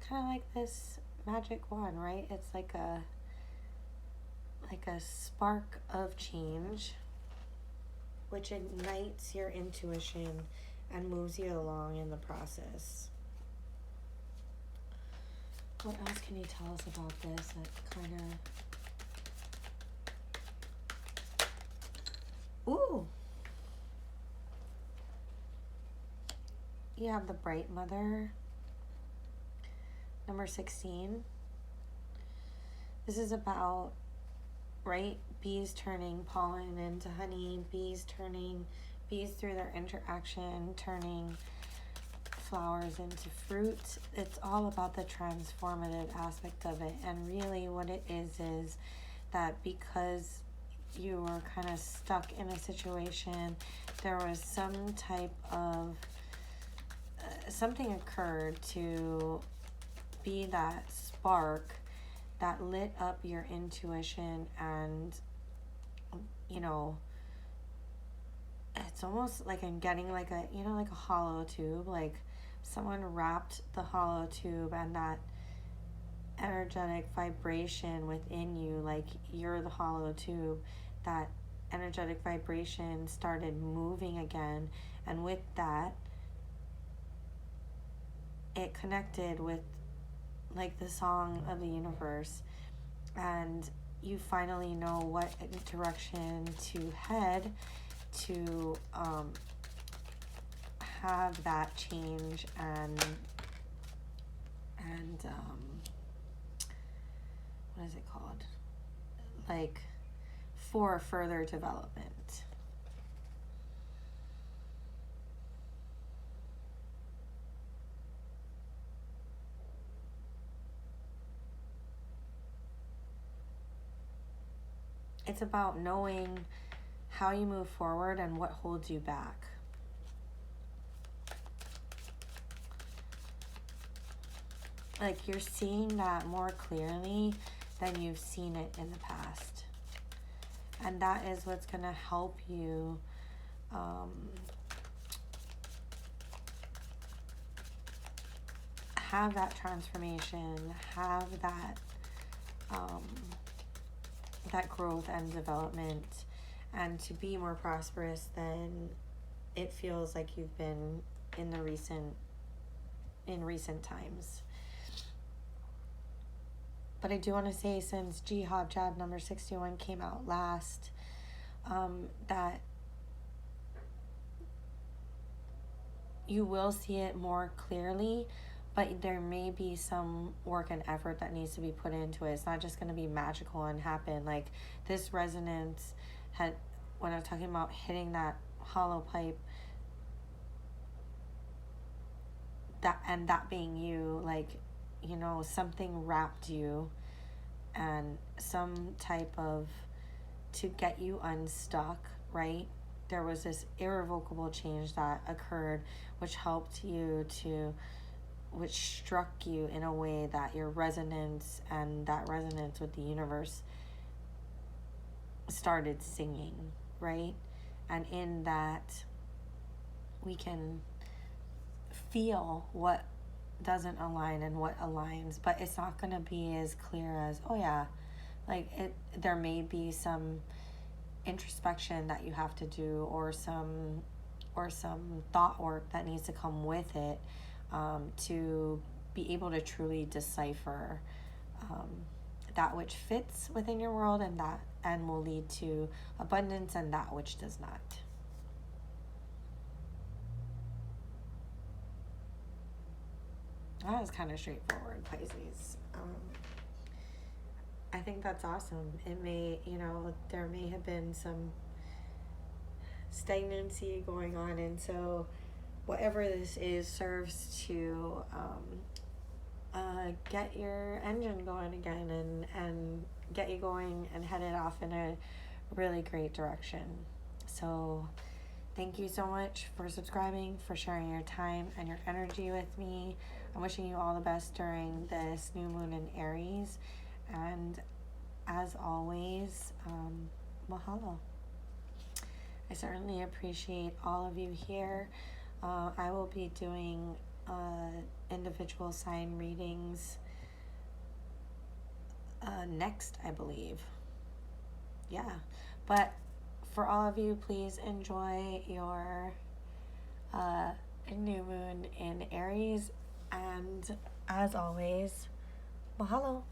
Speaker 1: kind of like this magic wand, right? It's like a spark of change which ignites your intuition and moves you along in the process. What else can you tell us about this that kind of... Ooh! You have the Bright Mother, number 16. This is about, right, bees turning pollen into honey, bees through their interaction turning flowers into fruit. It's all about the transformative aspect of it. And really what it is that because you were kind of stuck in a situation, there was some type of something occurred to be that spark that lit up your intuition, and you know, it's almost like I'm getting like a, you know, like a hollow tube, like someone wrapped the hollow tube, and that energetic vibration within you, like you're the hollow tube, that energetic vibration started moving again, and with that it connected with like the song of the universe, and you finally know what direction to head to have that change and what is it called, like for further development. It's about knowing how you move forward and what holds you back. Like you're seeing that more clearly than you've seen it in the past. And that is what's going to help you have that transformation, have that that growth and development, and to be more prosperous than it feels like you've been in recent times. But I do want to say, since Jihad Jab number 61 came out last, that you will see it more clearly, but there may be some work and effort that needs to be put into it. It's not just going to be magical and happen. Like this resonance had, when I was talking about hitting that hollow pipe, that being you, like you know, something wrapped you, and some type of, to get you unstuck, right? There was this irrevocable change that occurred, which helped you to, which struck you in a way that your resonance and that resonance with the universe started singing, right? And in that, we can feel what doesn't align and what aligns, but it's not going to be as clear as, oh yeah, like there may be some introspection that you have to do, or some thought work that needs to come with it, to be able to truly decipher that which fits within your world, and will lead to abundance, and that which does not. That was kind of straightforward, Pisces. I think that's awesome. It may, you know, there may have been some stagnancy going on, and so whatever this is serves to get your engine going again, and get you going and headed off in a really great direction. So thank you so much for subscribing, for sharing your time and your energy with me. I'm wishing you all the best during this new moon in Aries. And as always, mahalo. I certainly appreciate all of you here. I will be doing individual sign readings next, I believe. Yeah. But for all of you, please enjoy your new moon in Aries. And as always, mahalo.